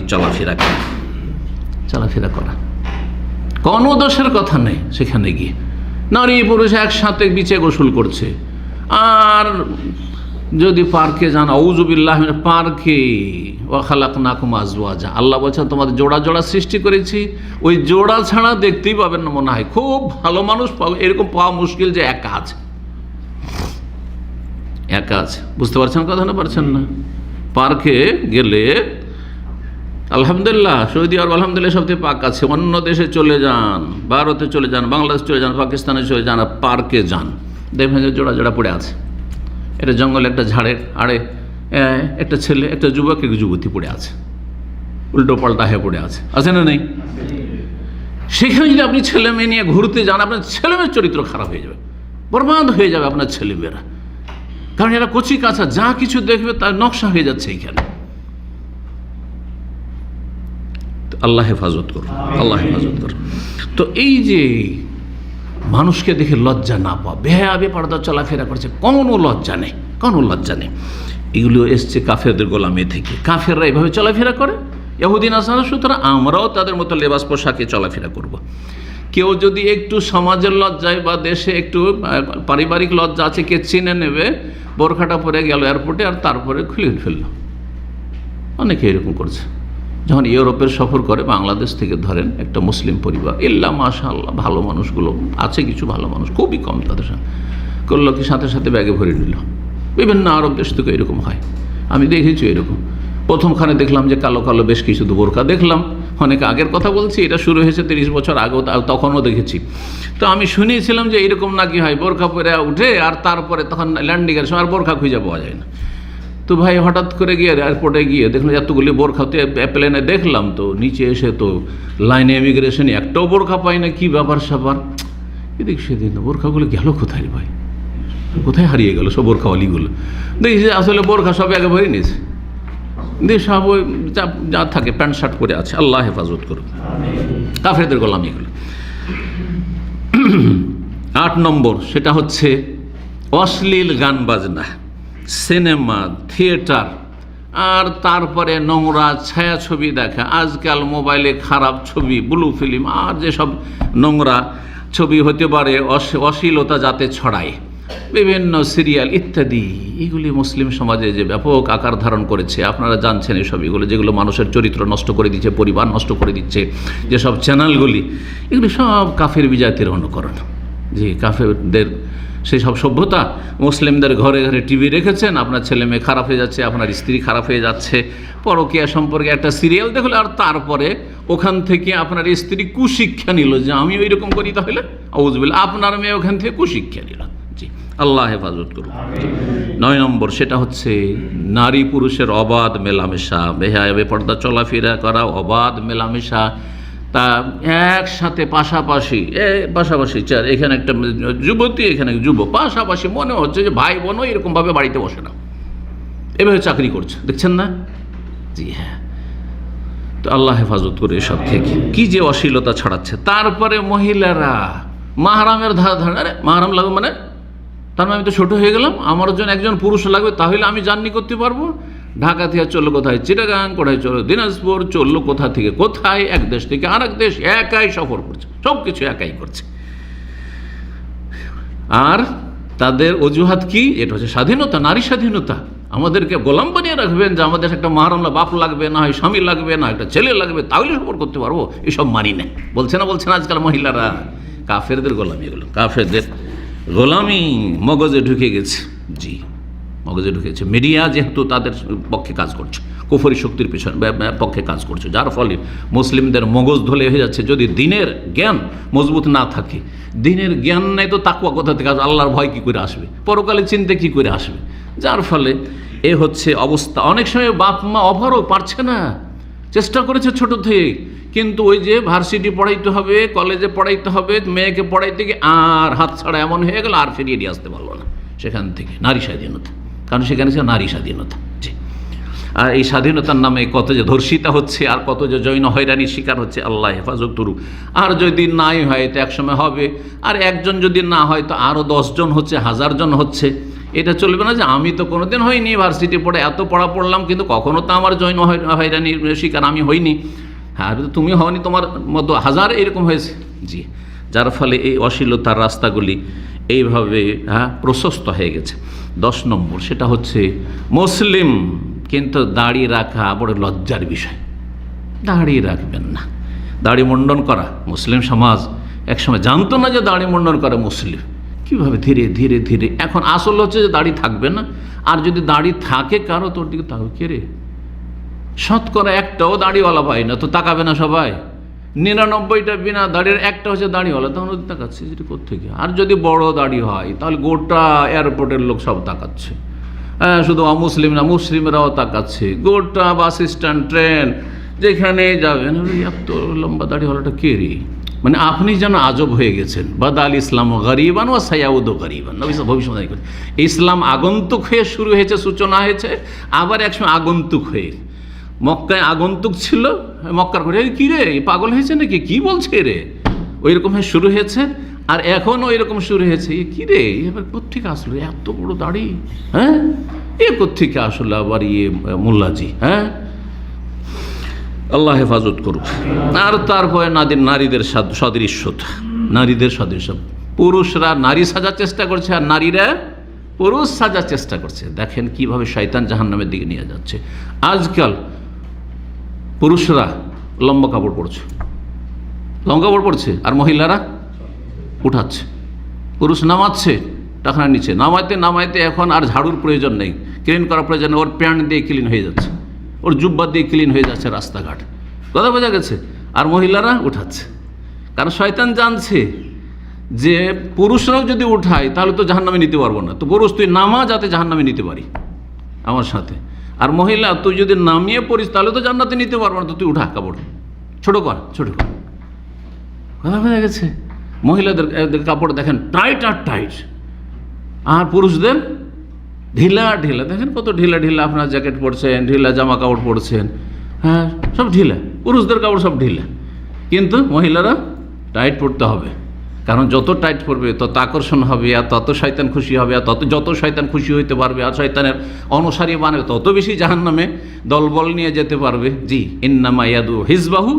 [SPEAKER 1] চলাফেরা করা, কোনো দোষের কথা নেই। সেখানে গিয়ে নারী পুরুষ একসাথে বিচে গোসল করছে। আর যদি পার্কে যান, আউযুবিল্লাহ, পার্কে ওয়া খালাকনাকুম আজওয়াজা, আল্লাহ বলছেন তোমাদের জোড়া জোড়া সৃষ্টি করেছি, ওই জোড়া ছাড়া দেখতেই পাবেন না, মনে হয় খুব ভালো মানুষ পাবে, এরকম পাওয়া মুশকিল যে একা আছে। বুঝতে পারছেন কথা না? পারছেন না? পার্কে গেলে আলহামদুলিল্লাহ, সৌদি আরব আলহামদুলিল্লাহ সবথেকে পাক আছে। অন্য দেশে চলে যান, ভারতে চলে যান, বাংলাদেশ চলে যান, পাকিস্তানে চলে যান, পার্কে যান, দেখবেন যে জোড়া জোড়া পড়ে আছে। এটা জঙ্গলে একটা ঝাড়ের আড়ে একটা ছেলে, একটা যুবক, এক যুবতী পড়ে আছে, উল্টো পাল্টা হয়ে পড়ে আছে না নেই? সেখানে যদি আপনি ছেলে মেয়ে নিয়ে ঘুরতে যান, আপনার ছেলে মেয়ের চরিত্র খারাপ হয়ে যাবে, বরবাদ হয়ে যাবে আপনার ছেলেমেয়েরা। কারণ এরা কচি কাঁচা, যা কিছু দেখবে তার নকশা হয়ে যাচ্ছে এইখানে। আল্লাহ হেফাজত করুন, আল্লাহ হেফাজত করুন। তো এই যে মানুষকে দেখে লজ্জা না পাওয়া, বেহায়া বেপরদা চলাফেরা করছে, কোনো লজ্জা নেই। এগুলো এসছে কাফেরদের গোলামি থেকে। কাফেররা এভাবে চলাফেরা করে, ইহুদি নাসারা, সুতরাং আমরাও তাদের মতো লেবাস পোশাকে চলাফেরা করব। কেউ যদি একটু সমাজের লজ্জায় বা দেশে একটু পারিবারিক লজ্জা আছে, কে চিনে নেবে, বোরখাটা পরে গেল এয়ারপোর্টে, আর তারপরে খুলে ফেললো। অনেকে এরকম করছে। যখন ইউরোপের সফর করে, বাংলাদেশ থেকে ধরেন একটা মুসলিম পরিবার, ইল্লা মাশাআল্লাহ ভালো মানুষগুলো আছে, কিছু ভালো মানুষ, খুবই কম, তাদের সাথে করলো কি সাথে সাথে ব্যাগে ভরে নিল। বিভিন্ন আরব দেশ থেকে এরকম হয়, আমি দেখেছি এরকম। প্রথমখানে দেখলাম যে কালো কালো বেশ কিছু বোরকা দেখলাম, অনেক আগের কথা বলছি, এটা শুরু হয়েছে 30 বছর আগেও, তখনও দেখেছি। তো আমি শুনিয়েছিলাম যে এরকম নাকি হয়, বোরখা পরে উঠে আর তারপরে তখন ল্যান্ডিংয়ের সময় আর বোরখা খুঁজে পাওয়া যায় না। তো ভাই হঠাৎ করে গিয়ে এয়ারপোর্টে গিয়ে দেখলাম এতগুলি বোরখাতে প্লেনে দেখলাম, তো নিচে এসে তো লাইনে ইমিগ্রেশনে একটাও বোরখা পাই না, কি ব্যাপার স্যাপার। এদিক সেদিন বোরখাগুলো গেল কোথায় ভাই, কোথায় হারিয়ে গেল সব বোরখাওয়ালিগুলো। দেখি যে আসলে বোরখা সব একে ভরে নিয়েছে, দিয়ে সব ওই যা থাকে প্যান্ট শার্ট পরে আছে। আল্লাহ হেফাজত করুন, কাফেরদের গোলামি এগুলো। 8 নম্বর, সেটা হচ্ছে অশ্লীল গান বাজনা, সিনেমা, থিয়েটার, আর তারপরে নোংরা ছায়াছবি দেখা। আজকাল মোবাইলে খারাপ ছবি, ব্লু ফিল্ম, আর যেসব নোংরা ছবি হতে পারে অশ্লীলতা যাতে ছড়ায়, বিভিন্ন সিরিয়াল ইত্যাদি, এগুলি মুসলিম সমাজে যে ব্যাপক আকার ধারণ করেছে আপনারা জানছেন। এসব এগুলো যেগুলো মানুষের চরিত্র নষ্ট করে দিচ্ছে, পরিবার নষ্ট করে দিচ্ছে, যেসব চ্যানেলগুলি, এগুলি সব কাফের বিজাতির অনুকরণ। যে কাফেরদের সেই সব সভ্যতা, মুসলিমদের ঘরে ঘরে টিভি রেখেছেন, আপনার ছেলে মেয়ে খারাপ হয়ে যাচ্ছে, আপনার স্ত্রী খারাপ হয়ে যাচ্ছে, পরকীয়া সম্পর্কে একটা সিরিয়াল দেখলো, আর তারপরে ওখান থেকে আপনার স্ত্রী কুশিক্ষা নিল যে আমি ওই রকম করি, তাহলে আউযুবিল্লাহ, আপনার মেয়ে ওখান থেকে কুশিক্ষা নিল। জি, আল্লাহ হেফাজত করুন। 9 নম্বর, সেটা হচ্ছে নারী পুরুষের অবাধ মেলামেশা, বেহায়া বেপর্দা চলাফেরা করা, অবাধ মেলামেশা, তা একসাথে পাশাপাশি চার, এখানে একটা যুবতী, এখানে যুবক, পাশাপাশি, মনে হচ্ছে যে ভাই বোনও এরকমভাবে বাড়িতে বসে না, এভাবে চাকরি করছে, দেখছেন না? জি হ্যাঁ। তো আল্লাহ হেফাজত করে এসব থেকে, কি যে অশ্লীলতা ছড়াচ্ছে। তারপরে মহিলারা মাহরামের ধার, আরে মাহরাম লাগবে মানে তার মানে আমি তো ছোটো হয়ে গেলাম, আমার জন্য একজন পুরুষ লাগবে, তাহলে আমি জার্নি করতে পারবো। ঢাকা থেকে চললো কোথায় চিটাগাং, কোথায় চললো দিনাজপুর, চললো কোথা থেকে কোথায়, এক দেশ থেকে আরেক দেশ, একাই সফর করছে, সব কিছু একাই করছে। আর তাদের অজুহাত কি? এটা হচ্ছে স্বাধীনতা, নারী স্বাধীনতা। আমাদেরকে গোলাম বানিয়ে রাখবেন যে আমাদের একটা মাহরাম বাপ লাগবে, না হয় স্বামী লাগবে, না একটা ছেলে লাগবে, তাহলে সফর করতে পারবো। এসব মানি না, বলছে না আজকাল মহিলারা। কাফেরদের গোলামি, এগুলো কাফেরদের গোলামি মগজে ঢুকে গেছে। জি, মগজে ঢুকেছে। মিডিয়া যেহেতু তাদের পক্ষে কাজ করছে, কুফরি শক্তির পিছনে পক্ষে কাজ করছে, যার ফলে মুসলিমদের মগজ ধলে হয়ে যাচ্ছে। যদি দিনের জ্ঞান মজবুত না থাকে, দিনের জ্ঞান নেই তো তাকওয়া কোথা থেকে আসবে, আল্লাহর ভয় কী করে আসবে, পরকালে চিন্তা কী করে আসবে, যার ফলে এ হচ্ছে অবস্থা। অনেক সময় বাপ মা অভারও পারছে না, চেষ্টা করেছে ছোট থেকে, কিন্তু ওই যে ভার্সিটি পড়াইতে হবে, কলেজে পড়াইতে হবে, মেয়েকে পড়াইতে গিয়ে আর হাত ছাড়া এমন হয়ে গেল, আর ফিরিয়ে নিয়ে আসতে পারলো না। সেখান থেকে নারী স্বাধীনতা, কারণ সেখানে ছিল নারী স্বাধীনতা। জি, আর এই স্বাধীনতার নামে কত যে ধর্ষিতা হচ্ছে, আর কত যে যৌন হয়রানির শিকার হচ্ছে, আল্লাহ হেফাজত করুক। আর যদি নাই হয় তো একসময় হবে, আর একজন যদি না হয় তো আরও 10 জন হচ্ছে, 1000 জন হচ্ছে। এটা চলবে না যে আমি তো কোনোদিন হইনি, ভার্সিটি পড়ে এত পড়া পড়লাম, কিন্তু কখনো তো আমার যৌন হয়রানির শিকার আমি হইনি। হ্যাঁ, তুমি হওনি, তোমার মতো 1000 এরকম হয়েছে। জি, যার ফলে এই অশ্লীলতার রাস্তাগুলি এইভাবে প্রশস্ত হয়ে গেছে। 10 নম্বর, সেটা হচ্ছে মুসলিম কিন্তু দাড়ি রাখা বড় লজ্জার বিষয়। দাড়ি রাখবেন না, দাড়ি মুন্ডন করা। মুসলিম সমাজ একসময় জানতো না যে দাড়ি মুন্ডন করে মুসলিম, কীভাবে ধীরে ধীরে ধীরে এখন আসল হচ্ছে যে দাড়ি থাকবে না। আর যদি দাড়ি থাকে কারো, তোর দিকে তাকাবে কে রে? শতকরা একটাও দাড়িওয়ালা পাই না, তো তাকাবে না সবাই? 99টা বিনা দাড়ির, একটা হচ্ছে দাড়িওয়ালা, তখন ওদের তাকাচ্ছে যেটা কোত্থেকে। আর যদি বড় দাড়ি হয় তাহলে গোটা এয়ারপোর্টের লোক সব তাকাচ্ছে। হ্যাঁ, শুধু অমুসলিম না, মুসলিমরাও তাকাচ্ছে। গোটা বাস স্ট্যান্ড, ট্রেন, যেখানে যাবেন, এত লম্বা দাড়িওয়ালাটা কে রে? মানে আপনি যেন আজব হয়ে গেছেন। বাদাল ইসলাম গরিবান ও সায়াউদ গরিবান, ভবিষ্যৎ করে ইসলাম আগন্তুক হয়ে শুরু হয়েছে, সূচনা হয়েছে, আবার একসময় আগন্তুক হয়ে। মক্কায় আগন্তুক ছিল, মক্কার করে কী রে পাগল হয়েছে নাকি, কি বলছে রে, ওই রকম হয়ে শুরু হয়েছে। আর এখনও এরকম শুরু হয়েছে, কী রে এবার কোত্থেকে আসলো এত বড় দাড়ি? হ্যাঁ, এ কোত্থেকে আসলো আবার মোল্লাজি? হ্যাঁ, আল্লাহ হেফাজত করুক। আর তারপরে নারীদের সদৃশ্যতা, নারীদের সদৃশ্য। পুরুষরা নারী সাজার চেষ্টা করছে, আর নারীরা পুরুষ সাজার চেষ্টা করছে। দেখেন কিভাবে শয়তান জাহান্নামের দিকে নিয়ে যাচ্ছে। আজকাল পুরুষরা লম্বা কাপড় পরছে, আর মহিলারা উঠাচ্ছে। পুরুষ নামাচ্ছে টাকার নিচে, নামাইতে এখন আর ঝাড়ুর প্রয়োজন নেই, ক্লিন করার প্রয়োজন নেই, ওর প্যান্ট দিয়ে ক্লিন হয়ে যাচ্ছে, ওর জুব্বা দিয়ে ক্লিন হয়ে যাচ্ছে রাস্তাঘাট। কথা বোঝা গেছে? আর মহিলারা উঠাচ্ছে, কারণ শয়তান জানছে যে পুরুষরাও যদি উঠায় তাহলে তো জাহান্নামে নিতে পারবো না, তো পুরুষ তুই নামা যাতে জাহান্নামে নিতে পারি। আমার সাথে। আর মহিলা তুই যদি নামিয়ে পড়িস তাহলে তো জান্নাতে নিতে পারবো না, তো তুই উঠা কাপড়, ছোটো কর। কথা বোঝা গেছে? মহিলাদের কাপড় দেখেন টাইট আর টাইট, আর পুরুষদের ঢিলা ঢিলা। দেখেন কত ঢিলা ঢিলা আপনার জ্যাকেট পরছেন, ঢিলা জামা কাপড় পরছেন, হ্যাঁ সব ঢিলা। পুরুষদের কাপড় সব ঢিলা, কিন্তু মহিলারা টাইট পরতে হবে। কারণ যত টাইট পরবে তত আকর্ষণ হবে, আর তত শয়তান খুশি হবে, আর যত শয়তান খুশি হইতে পারবে আর শয়তানের অনুসারী বানাবে, তত বেশি জাহান্নামে দলবল নিয়ে যেতে পারবে। জি, ইন্নামা ইয়াদু হিজবাহু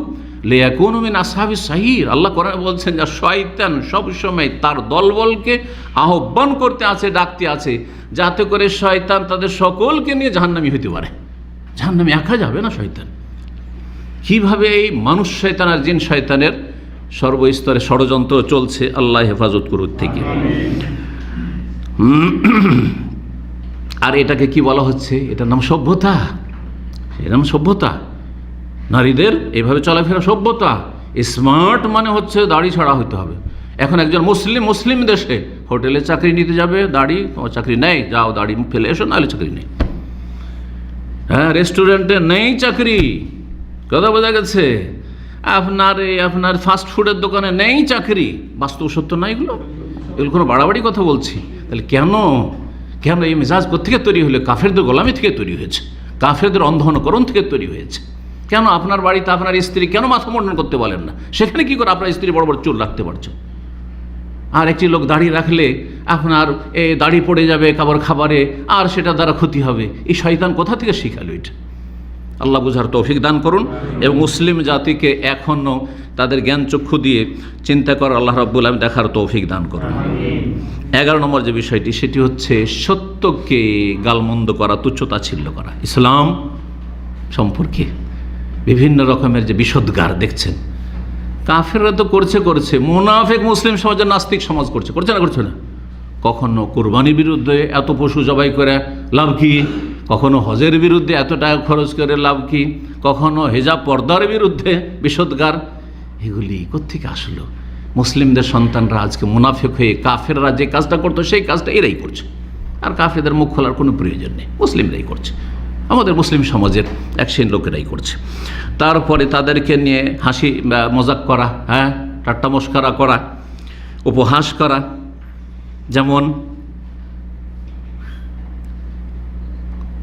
[SPEAKER 1] লিয়াকুনু মিন আসহাবিস সাইর। আল্লাহ কোরআনে বলছেন যে শয়তান সবসময় তার দলবলকে আহ্বান করতে আছে, ডাকতে আছে, যাতে করে শয়তান তাদের সকলকে নিয়ে জাহান্নামী হইতে পারে। জাহান্নামে একা যাবে না শয়তান। কীভাবে এই মানুষ শয়তান আর জিন শয়তানের সর্বস্তরে ষড়যন্ত্র চলছে, আল্লাহ হেফাজত করুক থেকে। আর এটাকে কি বলা হচ্ছে? এটার নাম সভ্যতা। এর নাম সভ্যতা। নারীদের এইভাবে চলাফেরা সভ্যতা। স্মার্ট মানে হচ্ছে দাড়ি ছাড়া হইতে হবে। এখন একজন মুসলিম দেশে হোটেলে চাকরি নিতে যাবে, দাড়ি, তোমার চাকরি নেই, যাও দাড়ি ফেলে এসো, নাহলে চাকরি নেই। হ্যাঁ, রেস্টুরেন্টে নেই চাকরি, কথা বোঝা গেছে? আপনার ফাস্ট ফুডের দোকানে নেই চাকরি। বাস্তব সত্য না এগুলো কোনো বাড়াবাড়ি কথা বলছি। তাহলে কেন এই মেজাজ কোত্থেকে তৈরি হলে? কাফেরদের গোলামি থেকে তৈরি হয়েছে, কাফেরদের অন্ধকরণ থেকে তৈরি হয়েছে। কেন আপনার বাড়িতে আপনার স্ত্রী কেন মাথা মুন্ডন করতে বলেন না? সেখানে কি করে আপনার স্ত্রী বড় বড় চুল রাখতে পারছো? আর একটি লোক দাড়ি রাখলে আপনার দাড়ি পড়ে যাবে খাবারে, আর সেটা দ্বারা ক্ষতি হবে। এই শয়তান কোথা থেকে শিখালো এটা? আল্লাহ বুঝার তৌফিক দান করুন, এবং মুসলিম জাতিকে এখনও তাদের জ্ঞান চক্ষু দিয়ে চিন্তা করার আল্লাহ রাব্বুল আলামিন দেখার তৌফিক দান করুন। 11 নম্বর যে বিষয়টি, সেটি হচ্ছে সত্যকে গালমন্দ করা, তুচ্ছতাচ্ছিল্য করা। ইসলাম সম্পর্কে বিভিন্ন রকমের যে বিষোদ্গার দেখছেন, কাফেররা তো করছে, মুনাফিক মুসলিম সমাজের নাস্তিক সমাজ করছে না? কখনো কুরবানির বিরুদ্ধে এত পশু জবাই করে লাভ কি? কখনো হজের বিরুদ্ধে এত টাকা খরচ করে লাভ কি? কখনো হিজাব পর্দার বিরুদ্ধে বিষোদ্গার। এগুলি কোত্থেকে আসলো? মুসলিমদের সন্তানরা আজকে মুনাফিক হয়ে কাফেররা যে কাজটা করতো সেই কাজটা এরাই করছে। আর কাফেরদের মুখ খোলার কোনো প্রয়োজন নেই, মুসলিমরাই করছে। আমাদের মুসলিম সমাজের এক শ্রেণীর লোকেরাই করছে। তারপরে তাদেরকে নিয়ে হাসি মজাক করা, হ্যাঁ, ঠাট্টা মশকরা করা, উপহাস করা। যেমন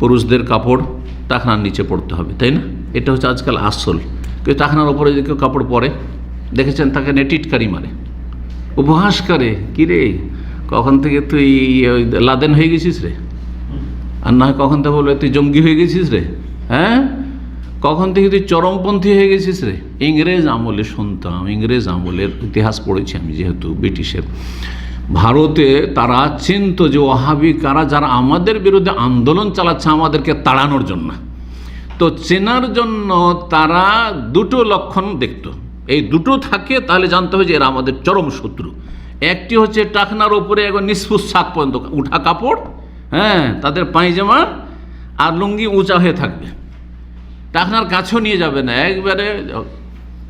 [SPEAKER 1] পুরুষদের কাপড় টাকনার নিচে পড়তে হবে, তাই না? এটা হচ্ছে আজকাল আসল। কেউ টাকনার ওপরে যদি কেউ কাপড় পরে, দেখেছেন তাকে নিয়ে টিটকারি মারে, উপহাস করে। কিরে, কখন থেকে তুই লাদেন হয়ে গেছিস রে? আর না হয় কখন থেকে বলবে তুই জঙ্গি হয়ে গেছিস রে? হ্যাঁ, কখন থেকে তুই চরমপন্থী হয়ে গেছিস রে? ইংরেজ আমলে শুনতাম, ইংরেজ আমলের ইতিহাস পড়েছি আমি, যেহেতু ব্রিটিশের। ভারতে তারা চিনত যে ওয়াহাবি কারা, যারা আমাদের বিরুদ্ধে আন্দোলন চালাচ্ছে আমাদেরকে তাড়ানোর জন্য। তো চেনার জন্য তারা দুটো লক্ষণ দেখত, এই দুটো থাকে তাহলে জানতে হবে যে এরা আমাদের চরম শত্রু। একটি হচ্ছে টাকনার ওপরে একবার নিষ্পুষ শাক পর্যন্ত উঠা কাপড়, হ্যাঁ, তাদের পায়জামা আর লুঙ্গি উঁচা হয়ে থাকবে, টাকনার কাছেও নিয়ে যাবে না, একবারে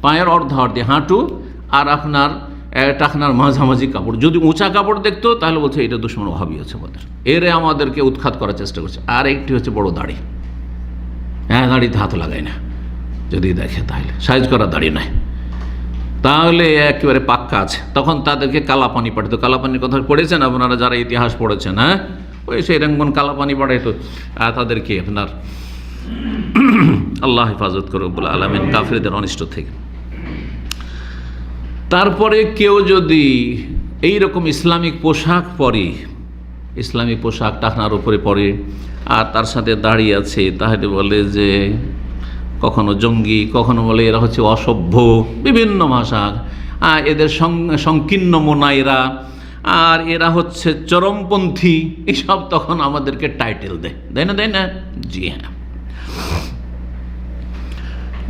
[SPEAKER 1] পায়ের অর্ধে হাঁটু আর আপনার টাকনার মাঝামাঝি কাপড়। যদি উঁচা কাপড় দেখতো তাহলে বলছে এটা দুশমন ওয়াহাবি আছে আমাদের, এরে আমাদেরকে উৎখাত করার চেষ্টা করছে। আর একটি হচ্ছে বড় দাড়ি, হ্যাঁ, দাড়িতে হাত লাগায় না, যদি দেখে তাহলে সাইজ করা দাড়ি নাই, তাহলে একেবারে পাক্কা আছে। তখন তাদেরকে কালাপানি পাঠাতো। কালাপানির কথা পড়েছেন আপনারা যারা ইতিহাস পড়েছেন, হ্যাঁ, ওই সেই রঙ্গন কালাপানি পাঠাইতো তাদেরকে। আপনার আল্লাহ হেফাজত করুন রব্বুল আলামিন কাফেরদের অনিষ্ট থেকে। তারপরে কেউ যদি এইরকম ইসলামিক পোশাক পরে, ইসলামিক পোশাক টাকনার উপরে পরে, আর তার সাথে দাঁড়িয়ে আছে, তাহলে বলে যে কখনো জঙ্গি, কখনো বলে এরা হচ্ছে অসভ্য, বিভিন্ন ভাষা, এদের সংকীর্ণ মোনাইরা, আর এরা হচ্ছে চরমপন্থী, এসব তখন আমাদেরকে টাইটেল দেয় না? জি হ্যাঁ।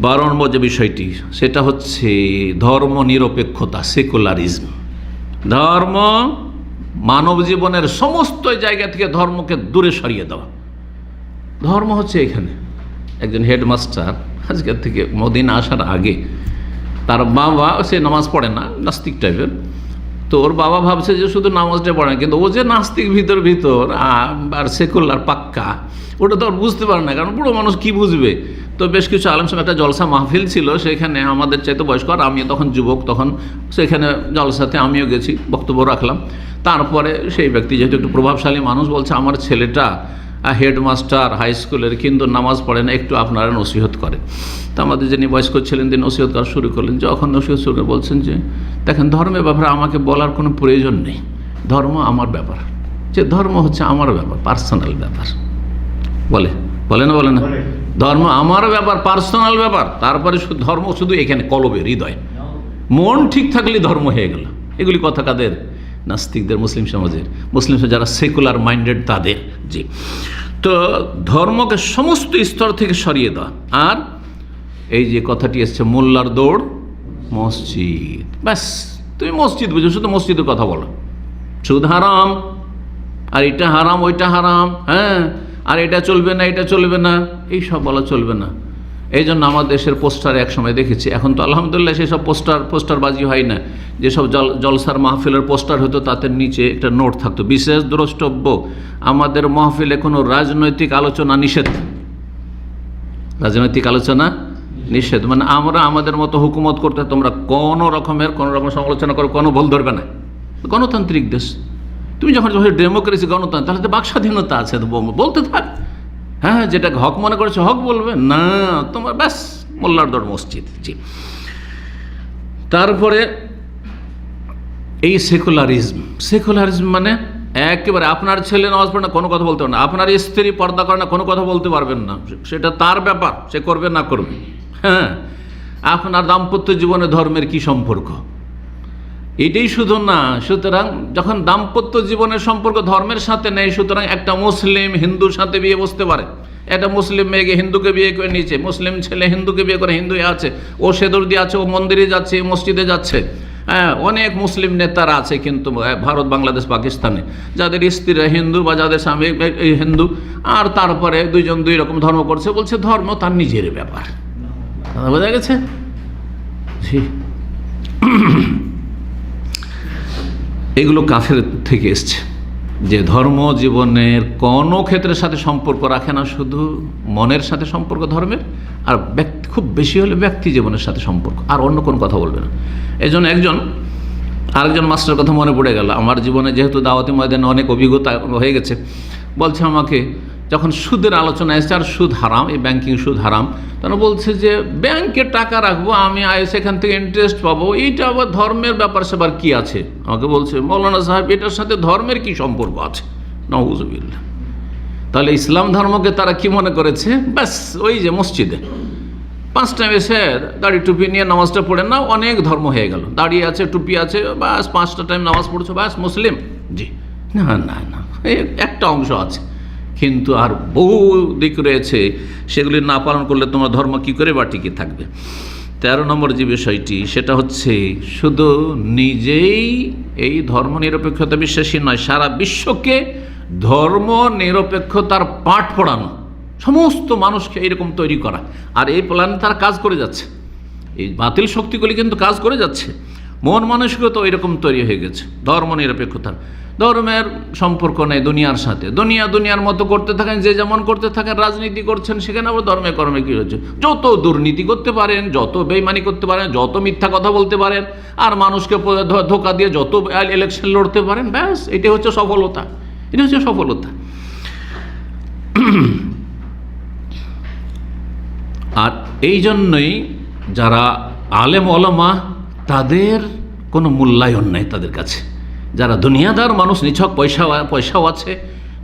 [SPEAKER 1] 12 নম্বর যে বিষয়টি, সেটা হচ্ছে ধর্ম নিরপেক্ষতা, সেকুলারিজম। ধর্ম মানব জীবনের সমস্ত জায়গা থেকে ধর্মকে দূরে সরিয়ে দেওয়া। ধর্ম হচ্ছে এখানে। একজন হেডমাস্টার আজকের থেকে মদিনা আসার আগে, তার বাবা সে নামাজ পড়ে না, নাস্তিক টাইপের, তো ওর বাবা ভাবছে যে শুধু নামাজটা পড়ে না, কিন্তু ও যে নাস্তিক ভিতর ভিতর আর সেকুলার পাক্কা, ওটা তো আর বুঝতে পারে না, কারণ বুড়ো মানুষ কি বুঝবে। তো বেশ কিছু আলেম সঙ্গে একটা জলসা মাহফিল ছিল, সেখানে আমাদের চাইতে বয়স্ক, আর আমি তখন যুবক, তখন সেখানে জলসাতে আমিও গেছি, বক্তব্য রাখলাম। তারপরে সেই ব্যক্তি যেহেতু একটু প্রভাবশালী মানুষ, বলছে আমার ছেলেটা হেডমাস্টার হাই স্কুলের, কিন্তু নামাজ পড়ে না, একটু আপনারা নসিহত করেন। তো আমাদের যিনি বয়স্ক ছিলেন তিনি নসিহত করা শুরু করলেন। যখন নসিহত শুরু করে বলছেন যে দেখেন, ধর্মের ব্যাপারে আমাকে বলার কোনো প্রয়োজন নেই, ধর্ম আমার ব্যাপার, যে ধর্ম হচ্ছে আমার ব্যাপার, পার্সোনাল ব্যাপার। বলে না বলে না, ধর্ম আমার ব্যাপার, পার্সোনাল ব্যাপার। তারপরে ধর্ম শুধু এখানে কলবে, হৃদয়, মন ঠিক থাকলে ধর্ম হয়ে গেল। এগুলি কথা কাদের? নাস্তিকদের, মুসলিম সমাজের, মুসলিম যারা সেকুলার মাইন্ডেড তাদের। জি, তো ধর্মকে সমস্ত স্তর থেকে সরিয়ে দেওয়া। আর এই যে কথাটি এসছে, মোল্লার দৌড় মসজিদ, ব্যাস তুমি মসজিদ বুঝো, শুধু মসজিদের কথা বলো, সুদ হারাম, আর এটা হারাম, ওইটা হারাম, হ্যাঁ, আর এটা চলবে না, এটা চলবে না, এইসব বলা চলবে না। এই জন্য আমার দেশের পোস্টার এক সময় দেখেছি, এখন তো আলহামদুলিল্লাহ সেসব পোস্টারবাজি হয় না। যেসব জলসার মাহফিলের পোস্টার হতো তাতে নিচে একটা নোট থাকতো, বিশেষ দ্রষ্টব্য, আমাদের মাহফিলে কোনো রাজনৈতিক আলোচনা নিষেধ। রাজনৈতিক আলোচনা নিষেধ মানে আমরা আমাদের মতো হুকুমত করতে, তোমরা কোনো রকম সমালোচনা করো, কোনো ভুল ধরবে না। গণতান্ত্রিক দেশ, তুমি যখন ডেমোক্রেসি, গণতন্ত্র, তাহলে তো বাক স্বাধীনতা আছে, বলতে থাক। হ্যাঁ, যেটা হক মনে করেছে হক বলবে না, তোমার ব্যাস মোল্লার দৌড় মসজিদ। জি, তারপরে এই সেকুলারিজম মানে একেবারে আপনার ছেলে নামাজ পড়ে না, কোনো কথা বলতে পারবেন না, আপনার স্ত্রী পর্দা করে না, কোনো কথা বলতে পারবেন না, সেটা তার ব্যাপার, সে করবে না করবে। হ্যাঁ, আপনার দাম্পত্য জীবনে ধর্মের কি সম্পর্ক, এটাই শুধু না। সুতরাং যখন দাম্পত্য জীবনের সম্পর্ক ধর্মের সাথে নেই, সুতরাং একটা মুসলিম হিন্দুর সাথে বিয়ে বসতে পারে, একটা মুসলিম মেয়েকে হিন্দুকে বিয়ে করে নিয়েছে, মুসলিম ছেলে হিন্দুকে বিয়ে করে, হিন্দু আছে, ও সেদুর দিয়ে আছে, ও মন্দিরে যাচ্ছে, মসজিদে যাচ্ছে। হ্যাঁ, অনেক মুসলিম নেতারা আছে কিন্তু ভারত, বাংলাদেশ, পাকিস্তানে, যাদের স্ত্রীরা হিন্দু বা যাদের স্বামী হিন্দু, আর তারপরে দুইজন দুই রকম ধর্ম করছে, বলছে ধর্ম তার নিজের ব্যাপার। বোঝা গেছে? এগুলো কাফের থেকে এসছে, যে ধর্ম জীবনের কোনো ক্ষেত্রের সাথে সম্পর্ক রাখে না, শুধু মনের সাথে সম্পর্ক ধর্মের, আর খুব বেশি হলে ব্যক্তি জীবনের সাথে সম্পর্ক, আর অন্য কোনো কথা বলবে না। এই জন্য আরেকজন মাস্টার কথা মনে পড়ে গেল আমার জীবনে, যেহেতু দাওয়াতি ময়দানে অনেক অভিজ্ঞতা হয়ে গেছে, বলছে আমাকে যখন সুদের আলোচনা এসছে, আর সুদ হারাম, এই ব্যাংকিং সুদ হারাম, তখন বলছে যে ব্যাংকে টাকা রাখবো আমি, সেখান থেকে ইন্টারেস্ট পাবো, এইটা আবার ধর্মের ব্যাপার সেবার কি আছে? আমাকে বলছে মৌলানা সাহেব, এটার সাথে ধর্মের কি সম্পর্ক আছে? নাউযুবিল্লাহ। তাহলে ইসলাম ধর্মকে তারা কি মনে করেছে? ব্যাস ওই যে মসজিদে 5 টাইম এসে দাড়ি টুপি নিয়ে নামাজটা পড়ে না, অনেক ধর্ম হয়ে গেল, দাড়ি আছে, টুপি আছে, ব্যাস 5টা টাইম নামাজ পড়ছো, ব্যাস মুসলিম। জি না, একটা অংশ আছে, কিন্তু আর বহু দিক রয়েছে, সেগুলি না পালন করলে তোমার ধর্ম কী করে বা টিকে থাকবে। 13 নম্বর যে বিষয়টি, সেটা হচ্ছে শুধু নিজেই এই ধর্ম নিরপেক্ষতা বিশ্বাসী নয়, সারা বিশ্বকে ধর্ম নিরপেক্ষতার পাঠ পড়ানো, সমস্ত মানুষকে এরকম তৈরি করা। আর এই প্ল্যানে তারা কাজ করে যাচ্ছে, এই বাতিল শক্তিগুলি কিন্তু কাজ করে যাচ্ছে। মন মানসিকতা এরকম তৈরি হয়ে গেছে, ধর্ম নিরপেক্ষতার, ধর্মের সম্পর্ক নেই দুনিয়ার সাথে, দুনিয়ার মতো করতে থাকেন, যে যেমন করতে থাকেন, রাজনীতি করছেন, সেখানে আবার ধর্মে কর্মে কী হচ্ছে, যত দুর্নীতি করতে পারেন, যত বেইমানি করতে পারেন, যত মিথ্যা কথা বলতে পারেন, আর মানুষকে ধোঁকা দিয়ে যত ইলেকশন লড়তে পারেন, ব্যাস এটা হচ্ছে সফলতা, এটা হচ্ছে সফলতা। আর এই জন্যই যারা আলেম ওলামা, তাদের কোনো মূল্যায়ন নেই তাদের কাছে। যারা দুনিয়াদার মানুষ, নিছক পয়সাও আছে,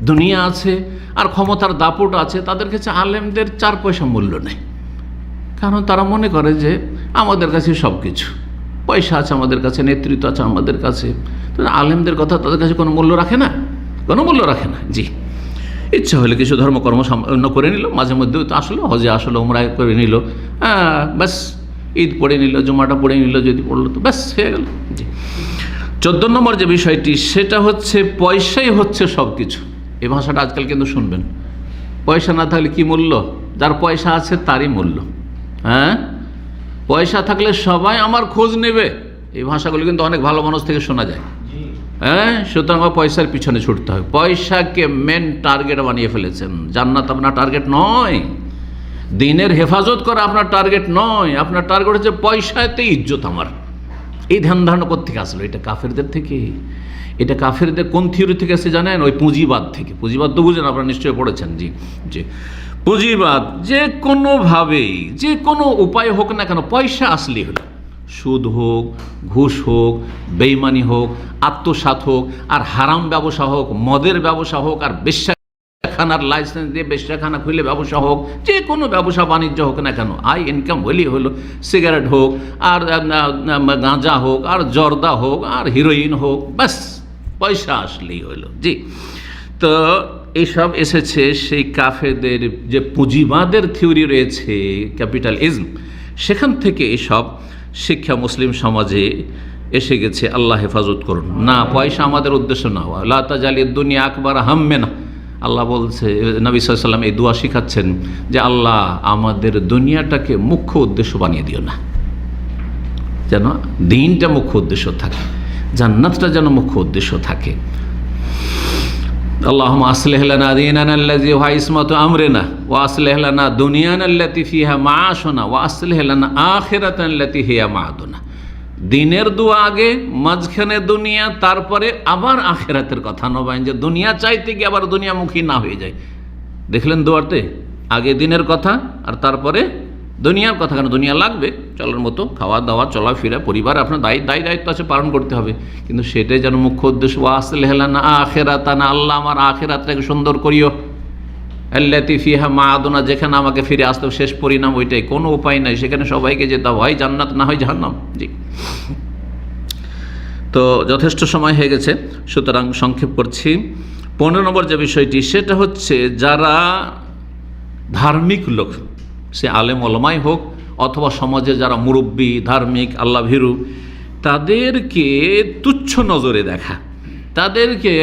[SPEAKER 1] দুনিয়া আছে, আর ক্ষমতার দাপট আছে, তাদের কাছে আলেমদের 4 পয়সা মূল্য নেই। কারণ তারা মনে করে যে আমাদের কাছে সব কিছু, পয়সা আছে আমাদের কাছে, নেতৃত্ব আছে আমাদের কাছে, তো আলেমদের কথা তাদের কাছে কোনো মূল্য রাখে না, কোনো মূল্য রাখে না। জি, ইচ্ছা হলে কিছু ধর্মকর্ম সম্পন্ন করে নিল, মাঝে মধ্যেও তো আসলো, হজে আসলো, উমরায় করে নিল, ব্যাস ঈদ পড়ে নিল, জুমাটা পড়ে নিল, যদি পড়লো তো ব্যাস হয়ে গেল। জি, 14 নম্বর যে বিষয়টি, সেটা হচ্ছে পয়সাই হচ্ছে সব কিছু। এই ভাষাটা আজকাল কিন্তু শুনবেন, পয়সা না থাকলে কি মূল্য, যার পয়সা আছে তারই মূল্য। হ্যাঁ, পয়সা থাকলে সবাই আমার খোঁজ নেবে, এই ভাষাগুলো কিন্তু অনেক ভালো মানুষ থেকে শোনা যায়। হ্যাঁ, সুতরাং পয়সার পিছনে ছুটতে হবে। পয়সাকে মেন টার্গেট বানিয়ে ফেলেছেন। জান্নাত আপনার টার্গেট নয়, দিনের হেফাজত করা আপনার টার্গেট নয়, আপনার টার্গেট হচ্ছে পয়সাতে ইজ্জত আমার। এই ধ্যান ধারণা কোত্থেকে আসলো? এটা কাফেরদের থেকে। এটা কাফেরদের কোন থিওরি থেকে এসে জানেন? ওই পুঁজিবাদ থেকে। পুঁজিবাদ তো বুঝেন, আপনারা নিশ্চয়ই পড়েছেন। জি জি, পুঁজিবাদ যে কোনোভাবেই, যে কোনো উপায় হোক না কেন, পয়সা আসলেই হলো। সুদ হোক, ঘুষ হোক, বেইমানি হোক, আত্মসাৎ হোক, আর হারাম ব্যবসা হোক, মদের ব্যবসা হোক, আর বেশ্যাখানার লাইসেন্স দিয়ে বেশ্যাখানা খুলে ব্যবসা হোক, যে কোনো ব্যবসা বাণিজ্য হোক না কেন, আই ইনকাম হলেই হলো। সিগারেট হোক, আর গাঁজা হোক, আর জর্দা হোক, আর হিরোইন হোক, ব্যাস পয়সা আসলেই হলো। জি, তো এইসব এসেছে সেই কাফেরদের যে পুঁজিবাদের থিওরি রয়েছে, ক্যাপিটালিজম, সেখান থেকে এসব শিক্ষা মুসলিম সমাজে এসে গেছে। আল্লাহ হেফাজত করুন। না, পয়সা আমাদের উদ্দেশ্য না। লা তাজালিদ দুনিয়া আকবার হাম্মে না। আল্লাহ বলছে, নবী সাল্লাল্লাহু আলাইহি ওয়াসাল্লাম এই দোয়া শিখাচ্ছেন যে আল্লাহ আমাদের দুনিয়াটাকে মুখ্য উদ্দেশ্য বানিয়ে দিও না, যেন দিনটা মুখ্য উদ্দেশ্য থাকে, জান্নাতটা যেন মুখ্য উদ্দেশ্য থাকে। আল্লাহুম্মা আসলিহ লানা দীনানা আল্লাযী হুয়া ইসমাতু আমরিনা ওয়া আসলিহ লানা দুনিয়ানা আল্লাতী ফিহা মাআশুনা ওয়া আসলিহ লানা আখিরাতানা আল্লাতী হিয়া মাআদুনা। দিনের দোয়া আগে, মাঝখানে দুনিয়া, তারপরে আবার আখিরাতের কথা নবায়ন, যে দুনিয়া চাইতে গিয়ে আবার দুনিয়ামুখী না হয়ে যায়। দেখলেন দোয়াতে আগে দিনের কথা আর তারপরে দুনিয়ার কথা। কেন? দুনিয়া লাগবে চলার মতো, খাওয়া দাওয়া, চলাফেরা, পরিবার আপনার দায়িত্ব আছে, পালন করতে হবে, কিন্তু সেটাই যেন মুখ্য উদ্দেশ্য। ওয়াসলিহ লানা আখিরাতানা, আল্লাহ আমার আখিরাতটাকে সুন্দর করিও। আল্লাতী ফিহা মাআদুনা, যেখানে আমাকে ফিরে আসতে হবে, শেষ পরিণাম ওইটাই, কোনো উপায় নাই, সেখানে সবাইকে যেতে হয় জান্নাত না হয় জাহান্নাম। জি, তো যথেষ্ট সময় হয়ে গেছে, সুতরাং সংক্ষেপ করছি। 15 নম্বর যে বিষয়টি, সেটা হচ্ছে যারা ধার্মিক লোক, সে আলেম ওলামাই হোক অথবা সমাজে যারা মুরব্বী, ধার্মিক, আল্লাহ ভীরু, তাদেরকে তুচ্ছ নজরে দেখা, তাদেরকে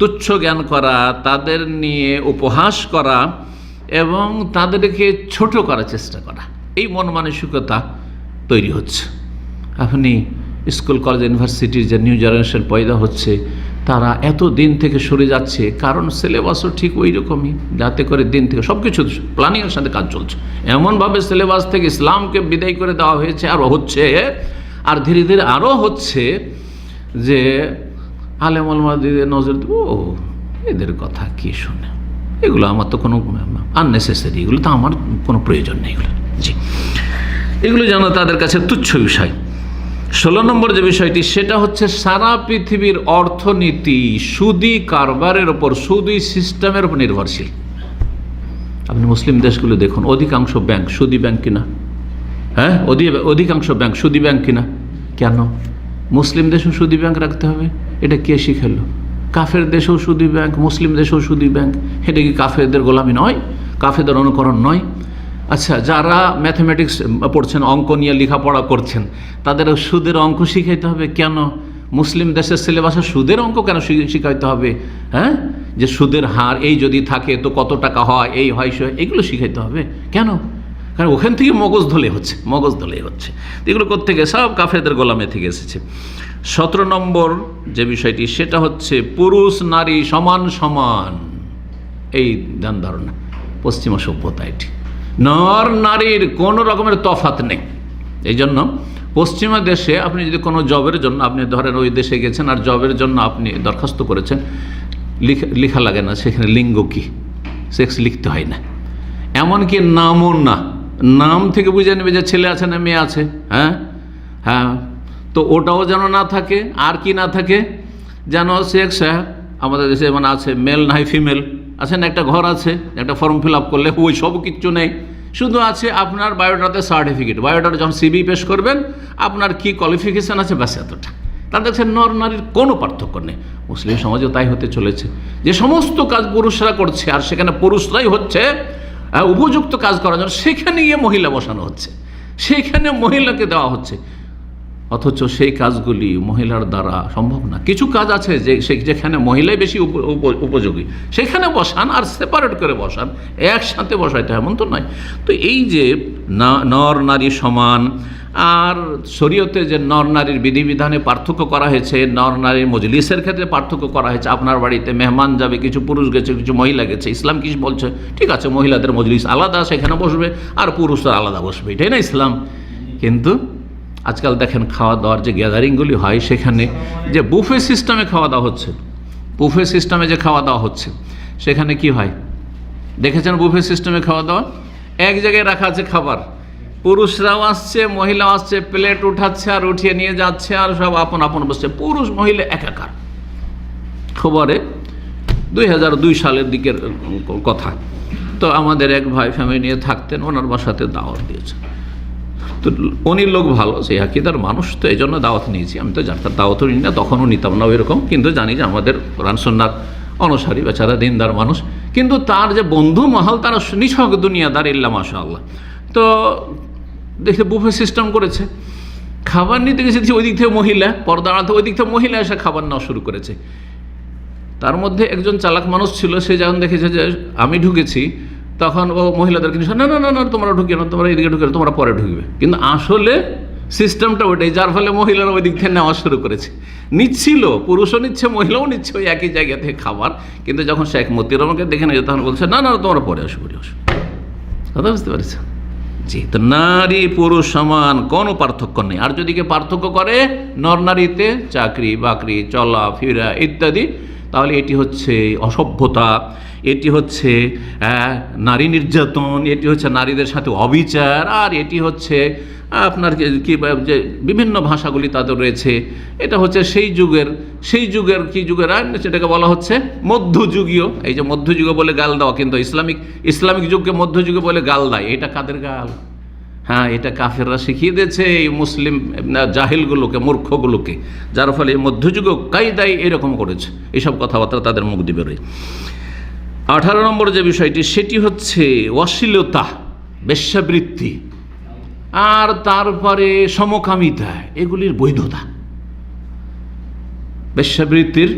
[SPEAKER 1] তুচ্ছ জ্ঞান করা, তাদের নিয়ে উপহাস করা এবং তাদেরকে ছোট করার চেষ্টা করা, এই মন মানসিকতা তৈরি হচ্ছে। আপনি স্কুল, কলেজ, ইউনিভার্সিটির যে নিউ জেনারেশন পয়দা হচ্ছে, তারা এত দিন থেকে সরে যাচ্ছে, কারণ সিলেবাসও ঠিক ওই রকমই, যাতে করে দিন থেকে সব কিছু প্ল্যানিংয়ের সাথে কাজ চলছে। এমনভাবে সিলেবাস থেকে ইসলামকে বিদায় করে দেওয়া হয়েছে, আর হচ্ছে, আর ধীরে ধীরে আরও হচ্ছে যে আলেম ওলামাদের নজর দেব, এদের কথা কি শুনে, এগুলো আমার তো কোনো আননেসেসারি, এগুলো তো আমার কোনো প্রয়োজন নেই এগুলো। জি, এগুলো যেন তাদের কাছে তুচ্ছ বিষয়। 16 নম্বর যে বিষয়টি, সেটা হচ্ছে সারা পৃথিবীর অর্থনীতি সুদি কারবারের ওপর, সুদি সিস্টেমের উপর নির্ভরশীল। আপনি মুসলিম দেশগুলো দেখুন, অধিকাংশ ব্যাংক সুদি ব্যাংক কিনা? হ্যাঁ, অধিকাংশ ব্যাংক সুদি ব্যাংক কিনা? কেন? মুসলিম দেশেও সুদি ব্যাংক রাখতে হবে? এটা কে শিখালো? কাফের দেশেও সুদি ব্যাংক, মুসলিম দেশেও সুদি ব্যাংক। এটা কি কাফেরদের গোলামি নয়? কাফেরদের অনুকরণ নয়? আচ্ছা, যারা ম্যাথমেটিক্স পড়ছেন, অঙ্ক নিয়ে লেখাপড়া করছেন, তাদের সুদের অঙ্ক শিখাইতে হবে কেন? মুসলিম দেশের সিলেবাসে সুদের অঙ্ক কেন শিখাইতে হবে? হ্যাঁ, যে সুদের হার এই যদি থাকে তো কত টাকা হয়, এই হয়, এগুলো শিখাইতে হবে কেন? কারণ ওখান থেকে মগজ ধলে হচ্ছে। এগুলো কোত্থেকে? সব কাফেরদের গোলামি থেকে এসেছে। 17 নম্বর যে বিষয়টি, সেটা হচ্ছে পুরুষ নারী সমান সমান, এই ধ্যান ধারণা পশ্চিমা সভ্যতা। এটি নর নারীর কোনো রকমের তফাৎ নেই। এই জন্য পশ্চিমা দেশে আপনি যদি কোনো জবের জন্য, আপনি ধরেন ওই দেশে গেছেন আর জবের জন্য আপনি দরখাস্ত করেছেন, লেখা লাগে না সেখানে লিঙ্গ কি, সেক্স লিখতে হয় না। এমনকি নামও না, নাম থেকে বুঝে নেবে যে ছেলে আছে না মেয়ে আছে। হ্যাঁ হ্যাঁ, তো ওটাও যেন না থাকে। আর কি না থাকে? যেন সেক্স, আমাদের দেশে মানে আছে মেল নাই ফিমেল, আছে না, একটা ঘর আছে, একটা ফর্ম ফিল আপ করলে ওই সব কিচ্ছু নেই, শুধু আছে আপনার বায়োডাটাতে সার্টিফিকেট। বায়োডাটা যখন সিভি পেশ করবেন, আপনার কি কোয়ালিফিকেশান আছে, ব্যাস এতটা। তার কাছে নর নারীর কোনো পার্থক্য নেই। মুসলিম সমাজেও তাই হতে চলেছে, যে সমস্ত কাজ পুরুষরা করছে আর সেখানে পুরুষরাই হচ্ছে উপযুক্ত কাজ করার জন্য, সেখানে গিয়ে মহিলা বসানো হচ্ছে, সেখানে মহিলাকে দেওয়া হচ্ছে। অথচ সেই কাজগুলি মহিলার দ্বারা সম্ভব না। কিছু কাজ আছে যেখানে মহিলাই বেশি উপযোগী, সেখানে বসান, আর সেপারেট করে বসান, একসাথে বসাইতে হয় এমন তো নয়। তো এই যে নর নারী সমান, আর শরীয়তে যে নর নারীর বিধিবিধানে পার্থক্য করা হয়েছে, নর নারীর মজলিসের ক্ষেত্রে পার্থক্য করা হয়েছে। আপনার বাড়িতে মেহমান যাবে, কিছু পুরুষ গেছে, কিছু মহিলা গেছে, ইসলাম কি বলছে? ঠিক আছে, মহিলাদের মজলিস আলাদা, সেখানে বসবে, আর পুরুষরা আলাদা বসবে, এটাই না ইসলাম। কিন্তু আজকাল দেখেন খাওয়া দাওয়ার যে গ্যাদারিংগুলি হয়, সেখানে যে বুফে সিস্টেমে খাওয়া দাওয়া হচ্ছে, বুফে সিস্টেমে যে খাওয়া দাওয়া হচ্ছে, সেখানে কি হয় দেখেছেন? বুফে সিস্টেমে খাওয়া দাওয়া, এক জায়গায় রাখা আছে খাবার, পুরুষরাও আসছে, মহিলাও আসছে, প্লেট উঠাচ্ছে আর উঠিয়ে নিয়ে যাচ্ছে, আর সব আপন আপন বসছে, পুরুষ মহিলা একাকার। খবরে 2002 সালের দিকের কথা। তো আমাদের এক ভাই ফ্যামিলি নিয়ে থাকতেন, ওনার বাসাতে দাওয়াত দিয়েছে। তো উনি লোক ভালো, সেই আকিদার মানুষ, তো এই জন্য দাওয়াত নিয়েছি। আমি তো জানতাম, দাওয়াতও নিই না, তখনও নিতাম না এরকম, কিন্তু জানি যে আমাদের কোরআন সুন্নাহর অনুসারী বেচারা দিনদার মানুষ। কিন্তু তার যে বন্ধু মহল, তারা নিছক দুনিয়াদার, ইল্লা মাশাআল্লাহ। তো দেখে বুফে সিস্টেম করেছে, খাবার নিতে গেছে, ওই দিক থেকে মহিলা, পর্দা আড়াতে ওই দিক থেকে মহিলা এসে খাবার নেওয়া শুরু করেছে। তার মধ্যে একজন চালাক মানুষ ছিল, সে যখন দেখেছে যে আমি ঢুকেছি, তখন ও মহিলাদেরকে না না না না তোমরা ঢুকে না, তোমরা এইদিকে ঢুকে, তোমরা পরে ঢুকবে। কিন্তু আসলে সিস্টেমটা ওটাই, যার ফলে মহিলারা ওই দিক থেকে নেওয়া শুরু করেছে। নিচ্ছিল, পুরুষও নিচ্ছে, মহিলাও নিচ্ছে ওই একই জায়গা থেকে খাবার। কিন্তু যখন শেখ মতিউর রহমানকে দেখে নিয়েছে, তখন বলছে না না তোমরা পরে আসো, পরে আসো। কথা বুঝতে পারছো? জি, তো নারী পুরুষ সমান, কোনো পার্থক্য নেই। আর যদি কেউ পার্থক্য করে নর নারীতে, চাকরি বাকরি, চলা ফিরা ইত্যাদি, তাহলে এটি হচ্ছে অসভ্যতা, এটি হচ্ছে নারী নির্যাতন, এটি হচ্ছে নারীদের সাথে অবিচার, আর এটি হচ্ছে আপনার কি যে বিভিন্ন ভাষাগুলি তাদের রয়েছে, এটা হচ্ছে সেই যুগের কি যুগের সেটাকে বলা হচ্ছে মধ্যযুগীয়। এই যে মধ্যযুগে বলে গাল দেওয়া, কিন্তু ইসলামিক যুগকে মধ্যযুগে বলে গাল দেয়, এটা কাদের গাল? হ্যাঁ, এটা কাফেররা শিখিয়ে দিয়েছে এই মুসলিম জাহিলগুলোকে, মূর্খগুলোকে, যার ফলে এই মধ্যযুগেও কায়দায় এরকম করেছে, এইসব কথাবার্তা তাদের মুখ দিয়ে বেরোয়। 18 নম্বর যে বিষয়টি, সেটি হচ্ছে অশ্লীলতা, বেশ্যাবৃত্তি, আর তারপরে সমকামিতা, এগুলির বৈধতা। বেশ্যাবৃত্তির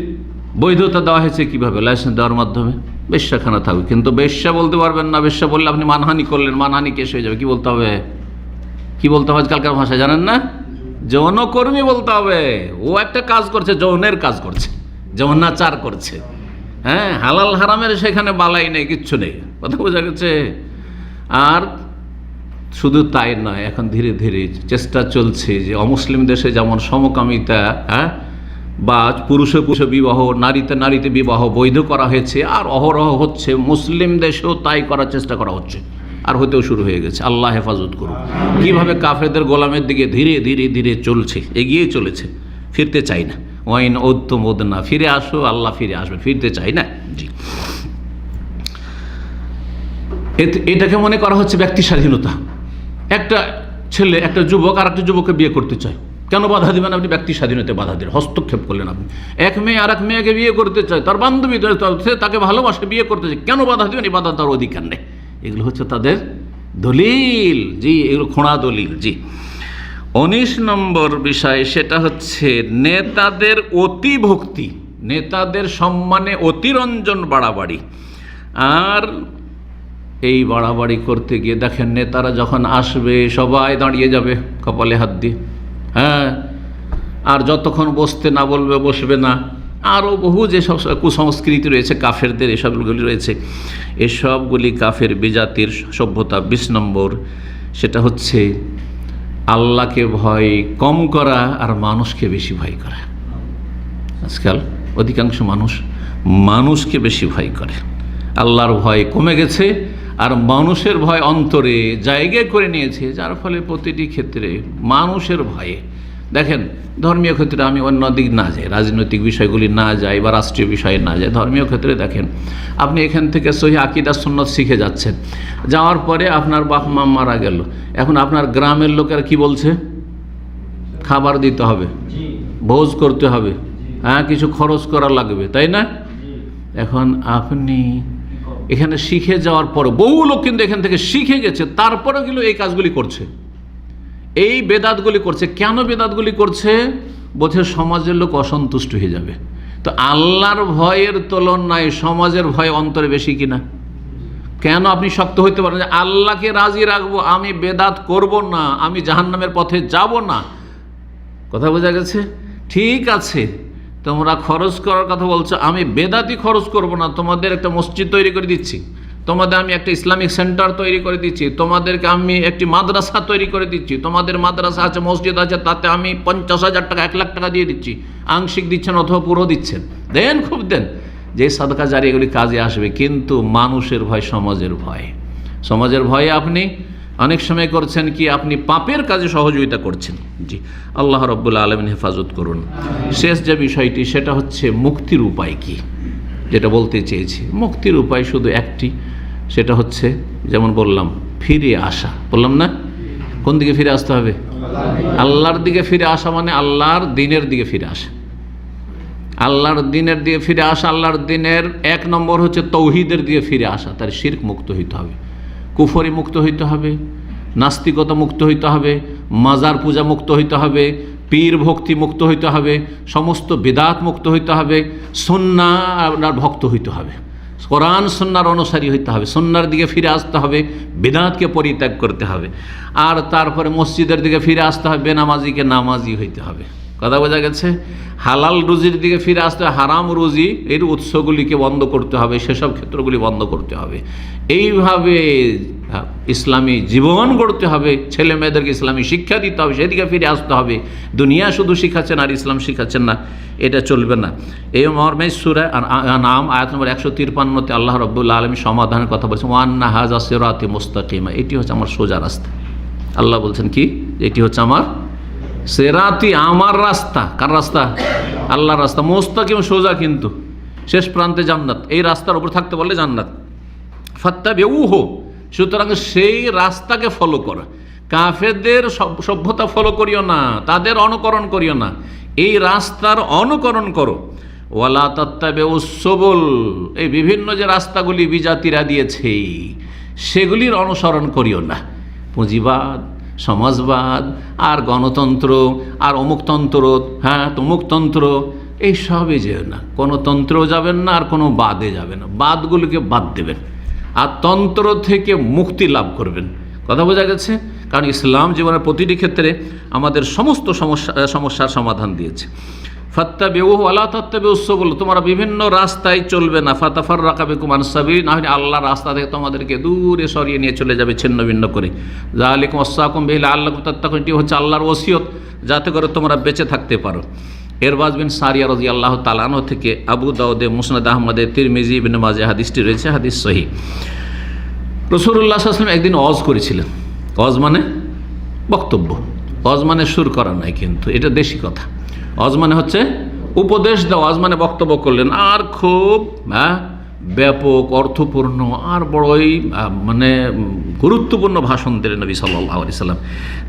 [SPEAKER 1] বৈধতা দেওয়া হয়েছে কিভাবে? লাইসেন্স দেওয়ার মাধ্যমে। বেশ্যাখানা থাকবে, কিন্তু বেশ্যা বলতে পারবেন না। বেশ্যা বললে আপনি মানহানি করলেন, মানহানি কেস হয়ে যাবে। কি বলতে হবে? কি বলতে হবে আজকালকার ভাষা জানেন না? যৌনকর্মী বলতে হবে। ও একটা কাজ করছে, যৌনের কাজ করছে, যৌনাচার করছে। হ্যাঁ, হালাল হারামের সেখানে বালাই নেই, কিচ্ছু নেই। কথা বোঝা গেছে? আর শুধু তাই নয়, এখন ধীরে ধীরে চেষ্টা চলছে যে অমুসলিম দেশে যেমন সমকামিতা, হ্যাঁ, বা পুরুষে পুরুষে বিবাহ, নারীতে নারীতে বিবাহ বৈধ করা হয়েছে, আর অহরহ হচ্ছে, মুসলিম দেশেও তাই করার চেষ্টা করা হচ্ছে, আর হতেও শুরু হয়ে গেছে। আল্লাহ হেফাজত করুন। কীভাবে কাফেরদের গোলামের দিকে ধীরে ধীরে ধীরে চলছে, এগিয়ে চলেছে, ফিরতে চাই না। ওয়াইন ওদ্দম ওদনা, ফিরে আসো, আল্লাহ ফিরে আসবে, ফিরতে চাই না। জি, এটাকে মনে করা হচ্ছে ব্যক্তি স্বাধীনতা। একটা ছেলে একটা যুবক আর একটা যুবককে বিয়ে করতে চায়, কেন বাধা দিবেন আপনি? ব্যক্তি স্বাধীনতায় বাধা দিলেন, হস্তক্ষেপ করলেন আপনি। এক মেয়ে আর এক মেয়েকে বিয়ে করতে চায়, তার বান্ধবী, সে তাকে ভালোবাসে, বিয়ে করতে চায়, কেন বাধা দিবেন? এই বাধা তার অধিকার নেই। এগুলো হচ্ছে তাদের দলিল। জি, এগুলো খোঁড়া দলিল। জি, 19 নম্বর বিষয়, সেটা হচ্ছে নেতাদের অতিভক্তি, নেতাদের সম্মানে অতিরঞ্জন, বাড়াবাড়ি। আর এই বাড়াবাড়ি করতে গিয়ে দেখেন, নেতারা যখন আসবে সবাই দাঁড়িয়ে যাবে কপালে হাত দিয়ে, হ্যাঁ, আর যতক্ষণ বসতে না বলবে বসবে না। আরও বহু যেসব কুসংস্কৃতি রয়েছে কাফেরদের, এসবগুলি রয়েছে, এসবগুলি কাফের বিজাতির সভ্যতা। 20 নম্বর, সেটা হচ্ছে আল্লাহকে ভয় কম করা আর মানুষকে বেশি ভয় করা। আজকাল অধিকাংশ মানুষকে বেশি ভয় করে, আল্লাহর ভয় কমে গেছে, আর মানুষের ভয় অন্তরে জায়গা করে নিয়েছে, যার ফলে প্রতিটি ক্ষেত্রে মানুষের ভয়ে। দেখেন, ধর্মীয় ক্ষেত্রে আমি অন্য দিক না যাই, রাজনৈতিক বিষয়গুলি না যাই, বা রাষ্ট্রীয় বিষয়ে না যাই, ধর্মীয় ক্ষেত্রে দেখেন, আপনি এখান থেকে সহি আকীদা সুন্নাত শিখে যাচ্ছেন, যাওয়ার পরে আপনার বাপ মা মারা গেল, এখন আপনার গ্রামের লোকেরা কি বলছে? খাবার দিতে হবে, ভোজ করতে হবে, হ্যাঁ, কিছু খরচ করা লাগবে, তাই না? এখন আপনি এখানে শিখে যাওয়ার পর, বহু লোক কিন্তু এখান থেকে শিখে গেছে, তারপরে গেলেও এই কাজগুলি করছে। এই বেদাতগুলি করছে। কেন বেদাতগুলি করছে? বোধে সমাজের লোক অসন্তুষ্ট হয়ে যাবে। তো আল্লাহর ভয়ের তুলনায় সমাজের ভয় অন্তরে বেশি কিনা? কেন আপনি শক্ত হইতে পারেন যে আল্লাহকে রাজি রাখবো, আমি বেদাত করব না, আমি জাহান্নামের পথে যাব না? কথা বোঝা গেছে? ঠিক আছে, তোমরা খরচ করার কথা বলছো, আমি বেদাতি খরচ করব না, তোমাদের একটা মসজিদ তৈরি করে দিচ্ছি, তোমাদের আমি একটা ইসলামিক সেন্টার তৈরি করে দিচ্ছি, তোমাদেরকে আমি একটি মাদ্রাসা তৈরি করে দিচ্ছি, তোমাদের মাদ্রাসা আছে, মসজিদ আছে, তাতে আমি 50,000 টাকা 1 লাখ টাকা দিয়ে দিচ্ছি, আংশিক দিচ্ছেন অথবা পুরো দিচ্ছেন, দেন, খুব দেন, যে সাদকা জারি এগুলি কাজে আসবে। কিন্তু মানুষের ভয়, সমাজের ভয়, সমাজের ভয়ে আপনি অনেক সময় করছেন কি, আপনি পাপের কাজে সহযোগিতা করছেন। জি, আল্লাহ রাব্বুল আলামিন হেফাজত করুন। শেষ যে বিষয়টি, সেটা হচ্ছে মুক্তির উপায় কি, যেটা বলতে চেয়েছি। মুক্তির উপায় শুধু একটি, সেটা হচ্ছে যেমন বললাম, ফিরে আসা। বললাম না, কোন দিকে ফিরে আসতে হবে? আল্লাহর দিকে ফিরে আসা, মানে আল্লাহর দিনের দিকে ফিরে আসা। আল্লাহর দিনের দিকে ফিরে আসা, আল্লাহর দিনের 1 নম্বর হচ্ছে তৌহিদের দিকে ফিরে আসা। তার শিরক মুক্ত হইতে হবে, কুফরি মুক্ত হইতে হবে, নাস্তিকতা মুক্ত হইতে হবে, মাজার পূজা মুক্ত হইতে হবে, পীর ভক্তি মুক্ত হইতে হবে, সমস্ত বিদাত মুক্ত হইতে হবে, সুন্নাহর ভক্ত হইতে হবে, কোরআন সুন্নাহর অনুসারী হইতে হবে, সুন্নাহর দিকে ফিরে আসতে হবে, বিদাতকে পরিত্যাগ করতে হবে। আর তারপরে মসজিদের দিকে ফিরে আসতে হবে, বেনামাজিকে নামাজি হইতে হবে। কথা বোঝা গেছে? হালাল রুজির দিকে ফিরে আসতে হবে, হারাম রুজি এর উৎসগুলিকে বন্ধ করতে হবে, সেসব ক্ষেত্রগুলি বন্ধ করতে হবে। এইভাবে ইসলামী জীবন গড়তে হবে, ছেলে মেয়েদেরকে ইসলামী শিক্ষা দিতে হবে, সেদিকে ফিরে আসতে হবে। দুনিয়া শুধু শিখাচ্ছেন আর ইসলাম শিখাচ্ছেন না, এটা চলবে না। এই মর্মে সূরা আনআম আয়াত নম্বর 153-তে আল্লাহ রাব্বুল আলামিন সমাধানের কথা বলছেন, ওয়ান্না হাযা সিরাতি মুস্তাকিমা, এটি হচ্ছে আমার সোজা রাস্তা। আল্লাহ বলছেন কি, এটি হচ্ছে আমার সিরাতি, আমার রাস্তা। কার রাস্তা? আল্লাহর রাস্তা। মুস্তাকিম, সোজা, কিন্তু শেষ প্রান্তে জান্নাত। এই রাস্তার উপর থাকতে বললে জান্নাত। ফাত্তাবিউহু, সুতরাং সেই রাস্তাকে ফলো করা। কাফেরদের সভ্যতা ফলো করিও না, তাদের অনুকরণ করিও না, এই রাস্তার অনুকরণ করো। ওয়ালা তাত্তাবিউস সুবুল, এই বিভিন্ন যে রাস্তাগুলি বিজাতিরা দিয়েছে সেগুলির অনুসরণ করিও না। পুঁজিবাদ, সমাজবাদ, আর গণতন্ত্র, আর অমুকতন্ত্র, হ্যাঁ তমুকতন্ত্র, এইসবই যেও না। কোনো তন্ত্রেও যাবেন না, আর কোনো বাদে যাবেন না। বাদগুলিকে বাদ দেবেন, আর তন্ত্র থেকে মুক্তি লাভ করবেন। কথা বোঝা গেছে? কারণ ইসলাম জীবনের প্রতিটি ক্ষেত্রে আমাদের সমস্ত সমস্যার সমাধান দিয়েছে। ফাত্তাবিউহু ওয়ালা তাত্তাবিউস সুবুল, তোমরা বিভিন্ন রাস্তায় চলবে না। ফাতাফাররাকা বিকুম আন সাবিল, না হলে আল্লাহর রাস্তা থেকে তোমাদেরকে দূরে সরিয়ে নিয়ে চলে যাবে, ছিন্ন ভিন্ন করে। যালিকুম ওয়াসাকুম বিহি লাআল্লাকুম তাত্তাকুন, এটি হচ্ছে আল্লাহর ওসিয়ত, যাতে করে তোমরা বেঁচে থাকতে পারো। ইরবাজ বিন সারিয়া রাদিয়াল্লাহু তাআলা আনহু থেকে আবু দাউদে, মুসনাদ আহমদে, তিরমিজি, ইবনে মাজাহ হাদিসটি রয়েছে, হাদিস সহিহ। রাসূলুল্লাহ সাল্লাল্লাহু আলাইহি ওয়াসাল্লাম একদিন ওয়াজ করেছিলেন। ওয়াজ মানে বক্তব্য, ওয়াজ মানে সুর করা নয়, কিন্তু এটা দেশি কথা। ওয়াজ মানে হচ্ছে উপদেশ দেওয়া, ওয়াজ মানে বক্তব্য করলেন, আর খুব ব্যাপক, অর্থপূর্ণ, আর বড়ই মানে গুরুত্বপূর্ণ ভাষণ দিলেন নবী সাল্লাল্লাহু আলাইহি সাল্লাম,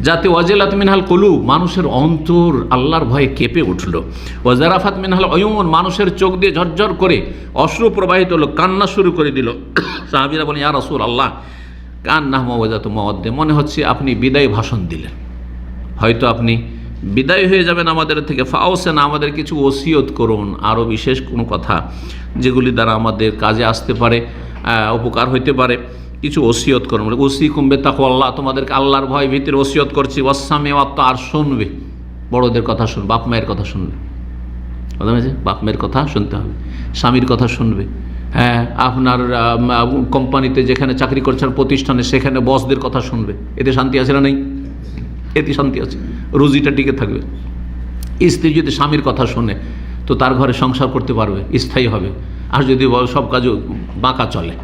[SPEAKER 1] যাতে ওয়াজিলাত মিনহাল কুলুব, মানুষের অন্তর আল্লাহর ভয়ে কেঁপে উঠল। ওয়াজারাফাত মিনহাল উয়ুন, মানুষের চোখ দিয়ে ঝরঝর করে অশ্রু প্রবাহিত হলো, কান্না শুরু করে দিল। সাহাবীরা বলেন, ইয়া রাসূলুল্লাহ, কান্না মাওয়াজাতু মাওয়াদ্দে, মনে হচ্ছে আপনি বিদায় ভাষণ দিলেন, হয়তো আপনি বিদায় হয়ে যাবেন আমাদের থেকে। ফাওসেনা, আমাদের কিছু ওসিয়ত করুন, আরও বিশেষ কোনো কথা যেগুলি দ্বারা আমাদের কাজে আসতে পারে, উপকার হইতে পারে, কিছু ওসিয়ত করুন। বলে ওসিকুম বিতাকওয়াল্লাহ, তোমাদেরকে আল্লাহর ভয় ভীতির ওসিয়ত করছি। ওয়াসসামি ওয়াত, আর শুনবে, বড়দের কথা শুনবে, বাপ মায়ের কথা শুনবে। কথা হয়েছে? বাপ মায়ের কথা শুনতে হবে, স্বামীর কথা শুনবে। হ্যাঁ, আপনার কোম্পানিতে যেখানে চাকরি করছেন, প্রতিষ্ঠানে, সেখানে বসদের কথা শুনবে। এতে শান্তি আছে না নেই? এতে শান্তি আছে, রুজিটা টিকে থাকবে। স্ত্রী যদি স্বামীর কথা শোনে, তো তার ঘরে সংসার করতে পারবে, স্থায়ী হবে। আর যদি সব কাজ বাঁকা চলে,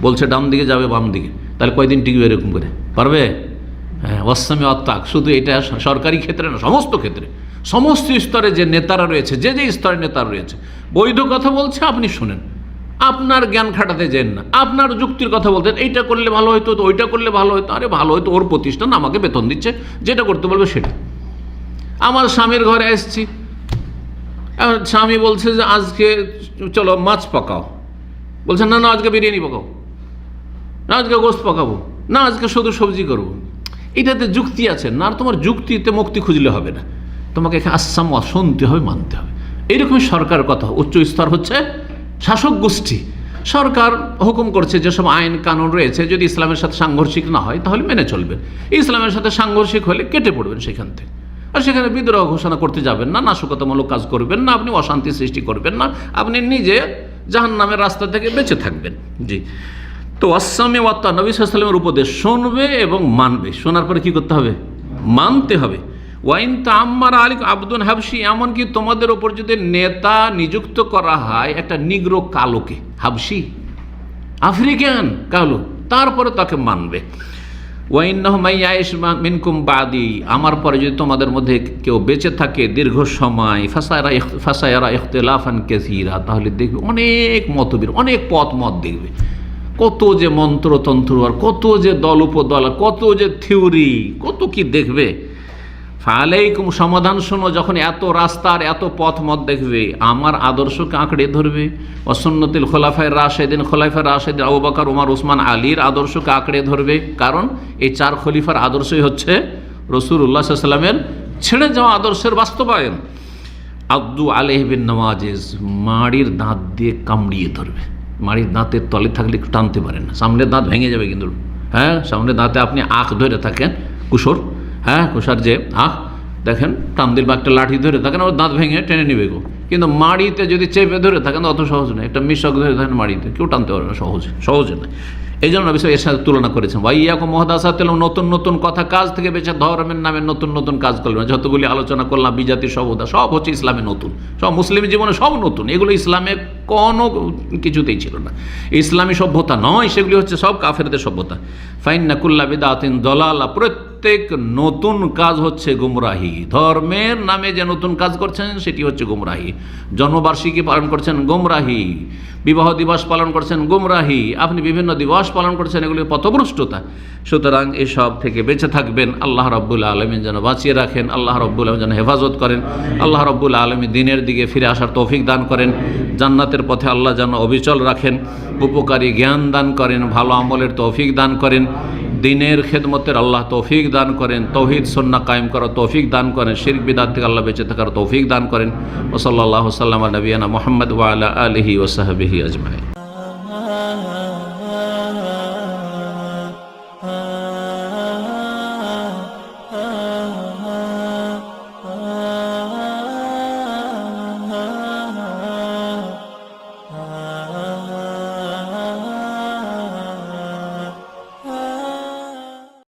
[SPEAKER 1] বলছে ডান দিকে যাবে বাম দিকে, তাহলে কয়দিন টিকবে এরকম করে? পারবে? হ্যাঁ, ওয়াসসামি ওয়াত্তাক, শুধু এটা সরকারি ক্ষেত্রে না, সমস্ত ক্ষেত্রে, সমস্ত স্তরে যে নেতারা রয়েছে, যে যে স্তরে নেতারা রয়েছে, বৈধ কথা বলছে, আপনি শুনেন, আপনার জ্ঞান খাটাতে যেন না, আপনার যুক্তির কথা বলতেন, এইটা করলে ভালো হতো, তো ওইটা করলে ভালো হতো। আরে ভালো হতো, ওর প্রতিষ্ঠান আমাকে বেতন দিচ্ছে, যেটা করতে বলবে সেটা। আমার স্বামীর ঘরে এসছি, স্বামী বলছে যে আজকে চলো মাছ পাকাও, বলছে না না আজকে বিরিয়ানি পাকাও, না আজকে গোস্ত পাকাবো, না আজকে শুধু সবজি করবো। এটাতে যুক্তি আছে না, আর তোমার যুক্তিতে মুক্তি খুঁজলে হবে না, তোমাকে এখানে আসাম শুনতে হবে, মানতে হবে। এইরকমই সরকারের কথা। উচ্চ স্তর হচ্ছে শাসক গোষ্ঠী। সরকার হুকুম করছে যেসব আইন কানুন রয়েছে যদি ইসলামের সাথে সাংঘর্ষিক না হয় তাহলে মেনে চলবেন, ইসলামের সাথে সাংঘর্ষিক হলে কেটে পড়বেন সেখান থেকে। আর সেখানে বিদ্রোহ ঘোষণা করতে যাবেন না, নাশকতামূলক কাজ করবেন না, আপনি অশান্তি সৃষ্টি করবেন না, আপনি নিজে জাহান্নামের রাস্তা থেকে বেঁচে থাকবেন। জি, তো আসামে ওয়াত্তা, নবী সাল্লাল্লাহু আলাইহি ওয়াসাল্লামের উপদেশ শুনবে এবং মানবে। শোনার পরে কি করতে হবে? মানতে হবে। ওয়াইন তাআম্মারা আলাইকুম আবদুন হাবশি, এমনকি তোমাদের ওপর যদি নেতা নিযুক্ত করা হয় একটা নিগ্রো কালোকে, হাবশি আফ্রিকান কালো, তারপরে তাকে মানবে। ওয়াইন্নাহু মাইয়াইশ মিনকুম বাদি, আমার পরে যদি তোমাদের মধ্যে কেউ বেঁচে থাকে দীর্ঘ সময়, ফাসায়ারা ইখতিলাফান কাসীরা, তাহলে দেখবে অনেক মতবির, অনেক মত দেখবে, কত যে মন্ত্রতন্ত্র, আর কত যে দল উপদল, কত যে থিওরি, কত কি দেখবে। ফালাইকুম, সমাধান শোনো, যখন এত রাস্তার এত মত দেখবে, আমার আদর্শকে আঁকড়ে ধরবে। ওয়াসুন্নতুল খোলাফায়ে রাশেদিন, খোলাফায়ে রাশেদিন আবু বকর, ওমর, ওসমান, আলীর আদর্শকে আঁকড়ে ধরবে। কারণ এই 4 খলিফার আদর্শই হচ্ছে রাসূলুল্লাহ সাল্লাল্লাহু আলাইহি ওয়াসাল্লামের ছেড়ে যাওয়া আদর্শের বাস্তবায়ন। আব্দু আলাইহি বিন নওয়াজিজ, মাড়ির দাঁত দিয়ে কামড়িয়ে ধরবে। মাড়ির দাঁতের তলে থাকলে একটু টানতে পারেন না, সামনের দাঁত ভেঙে যাবে কিন্তু। হ্যাঁ, সামনের দাঁতে আপনি আখ ধরে থাকেন, কুসর, হ্যাঁ কুষার যে আখ দেখেন, টান দিল বা একটা লাঠি ধরে থাকেন, ওর দাঁত ভেঙে টেনে নিবে গো। কিন্তু মাড়িতে যদি চেপে ধরে থাকেন অত সহজ নয়। একটা মিশক ধরে থাকেন মাড়িতে, কেউ টানতে পারবে না, সহজে নয়। এই জন্য নবী এর সাথে তুলনা করেছেন, ওয়াইয়াকুম মুহদাসাতিল, নতুন নতুন কথা, কাজ থেকে বেঁচে ধর্মের নামে নতুন নতুন কাজ করবেন। যতগুলি আলোচনা করলাম বিজাতি সভ্যতা, সব হচ্ছে ইসলামে নতুন, সব মুসলিম জীবনে সব নতুন। এগুলো ইসলামে কোনো কিছুতেই ছিল না, ইসলামী সভ্যতা নয়, সেগুলি হচ্ছে সব কাফেরদের সভ্যতা। ফাইন্না কুল্লা বিদআতিন দালালা, প্রত্যেক নতুন কাজ হচ্ছে গুমরাহি। ধর্মের নামে যে নতুন কাজ করছেন সেটি হচ্ছে গুমরাহি। জন্মবার্ষিকী পালন করছেন, গুমরাহি। বিবাহ দিবস পালন করছেন, গুমরাহি। আপনি বিভিন্ন দিবস পালন করছেন, এগুলি পথভ্রষ্টতা। সুতরাং এসব থেকে বেঁচে থাকবেন। আল্লাহ রাব্বুল আলামিন যেন বাঁচিয়ে রাখেন, আল্লাহ রাব্বুল আলামিন যেন হেফাজত করেন, আল্লাহ রাব্বুল আলামিন দ্বীনের দিকে ফিরে আসার তৌফিক দান করেন, জান্নাতের পথে আল্লাহ যেন অবিচল রাখেন, উপকারী জ্ঞান দান করেন, ভালো আমলের তৌফিক দান করেন, দ্বীনের খেদমতের আল্লাহ তৌফিক দান করেন, তৌহিদ সুন্নাহ কায়েম করার তৌফিক দান করেন, শিরক বিদআত থেকে আল্লাহ বেঁচে থাকার তৌফিক দান করেন। ওয়া সাল্লাল্লাহু সাল্লাম আলা নবিয়ানা মুহাম্মদ ওয়া আলা আলিহি ওয়া সাহবিহি আজমাইন।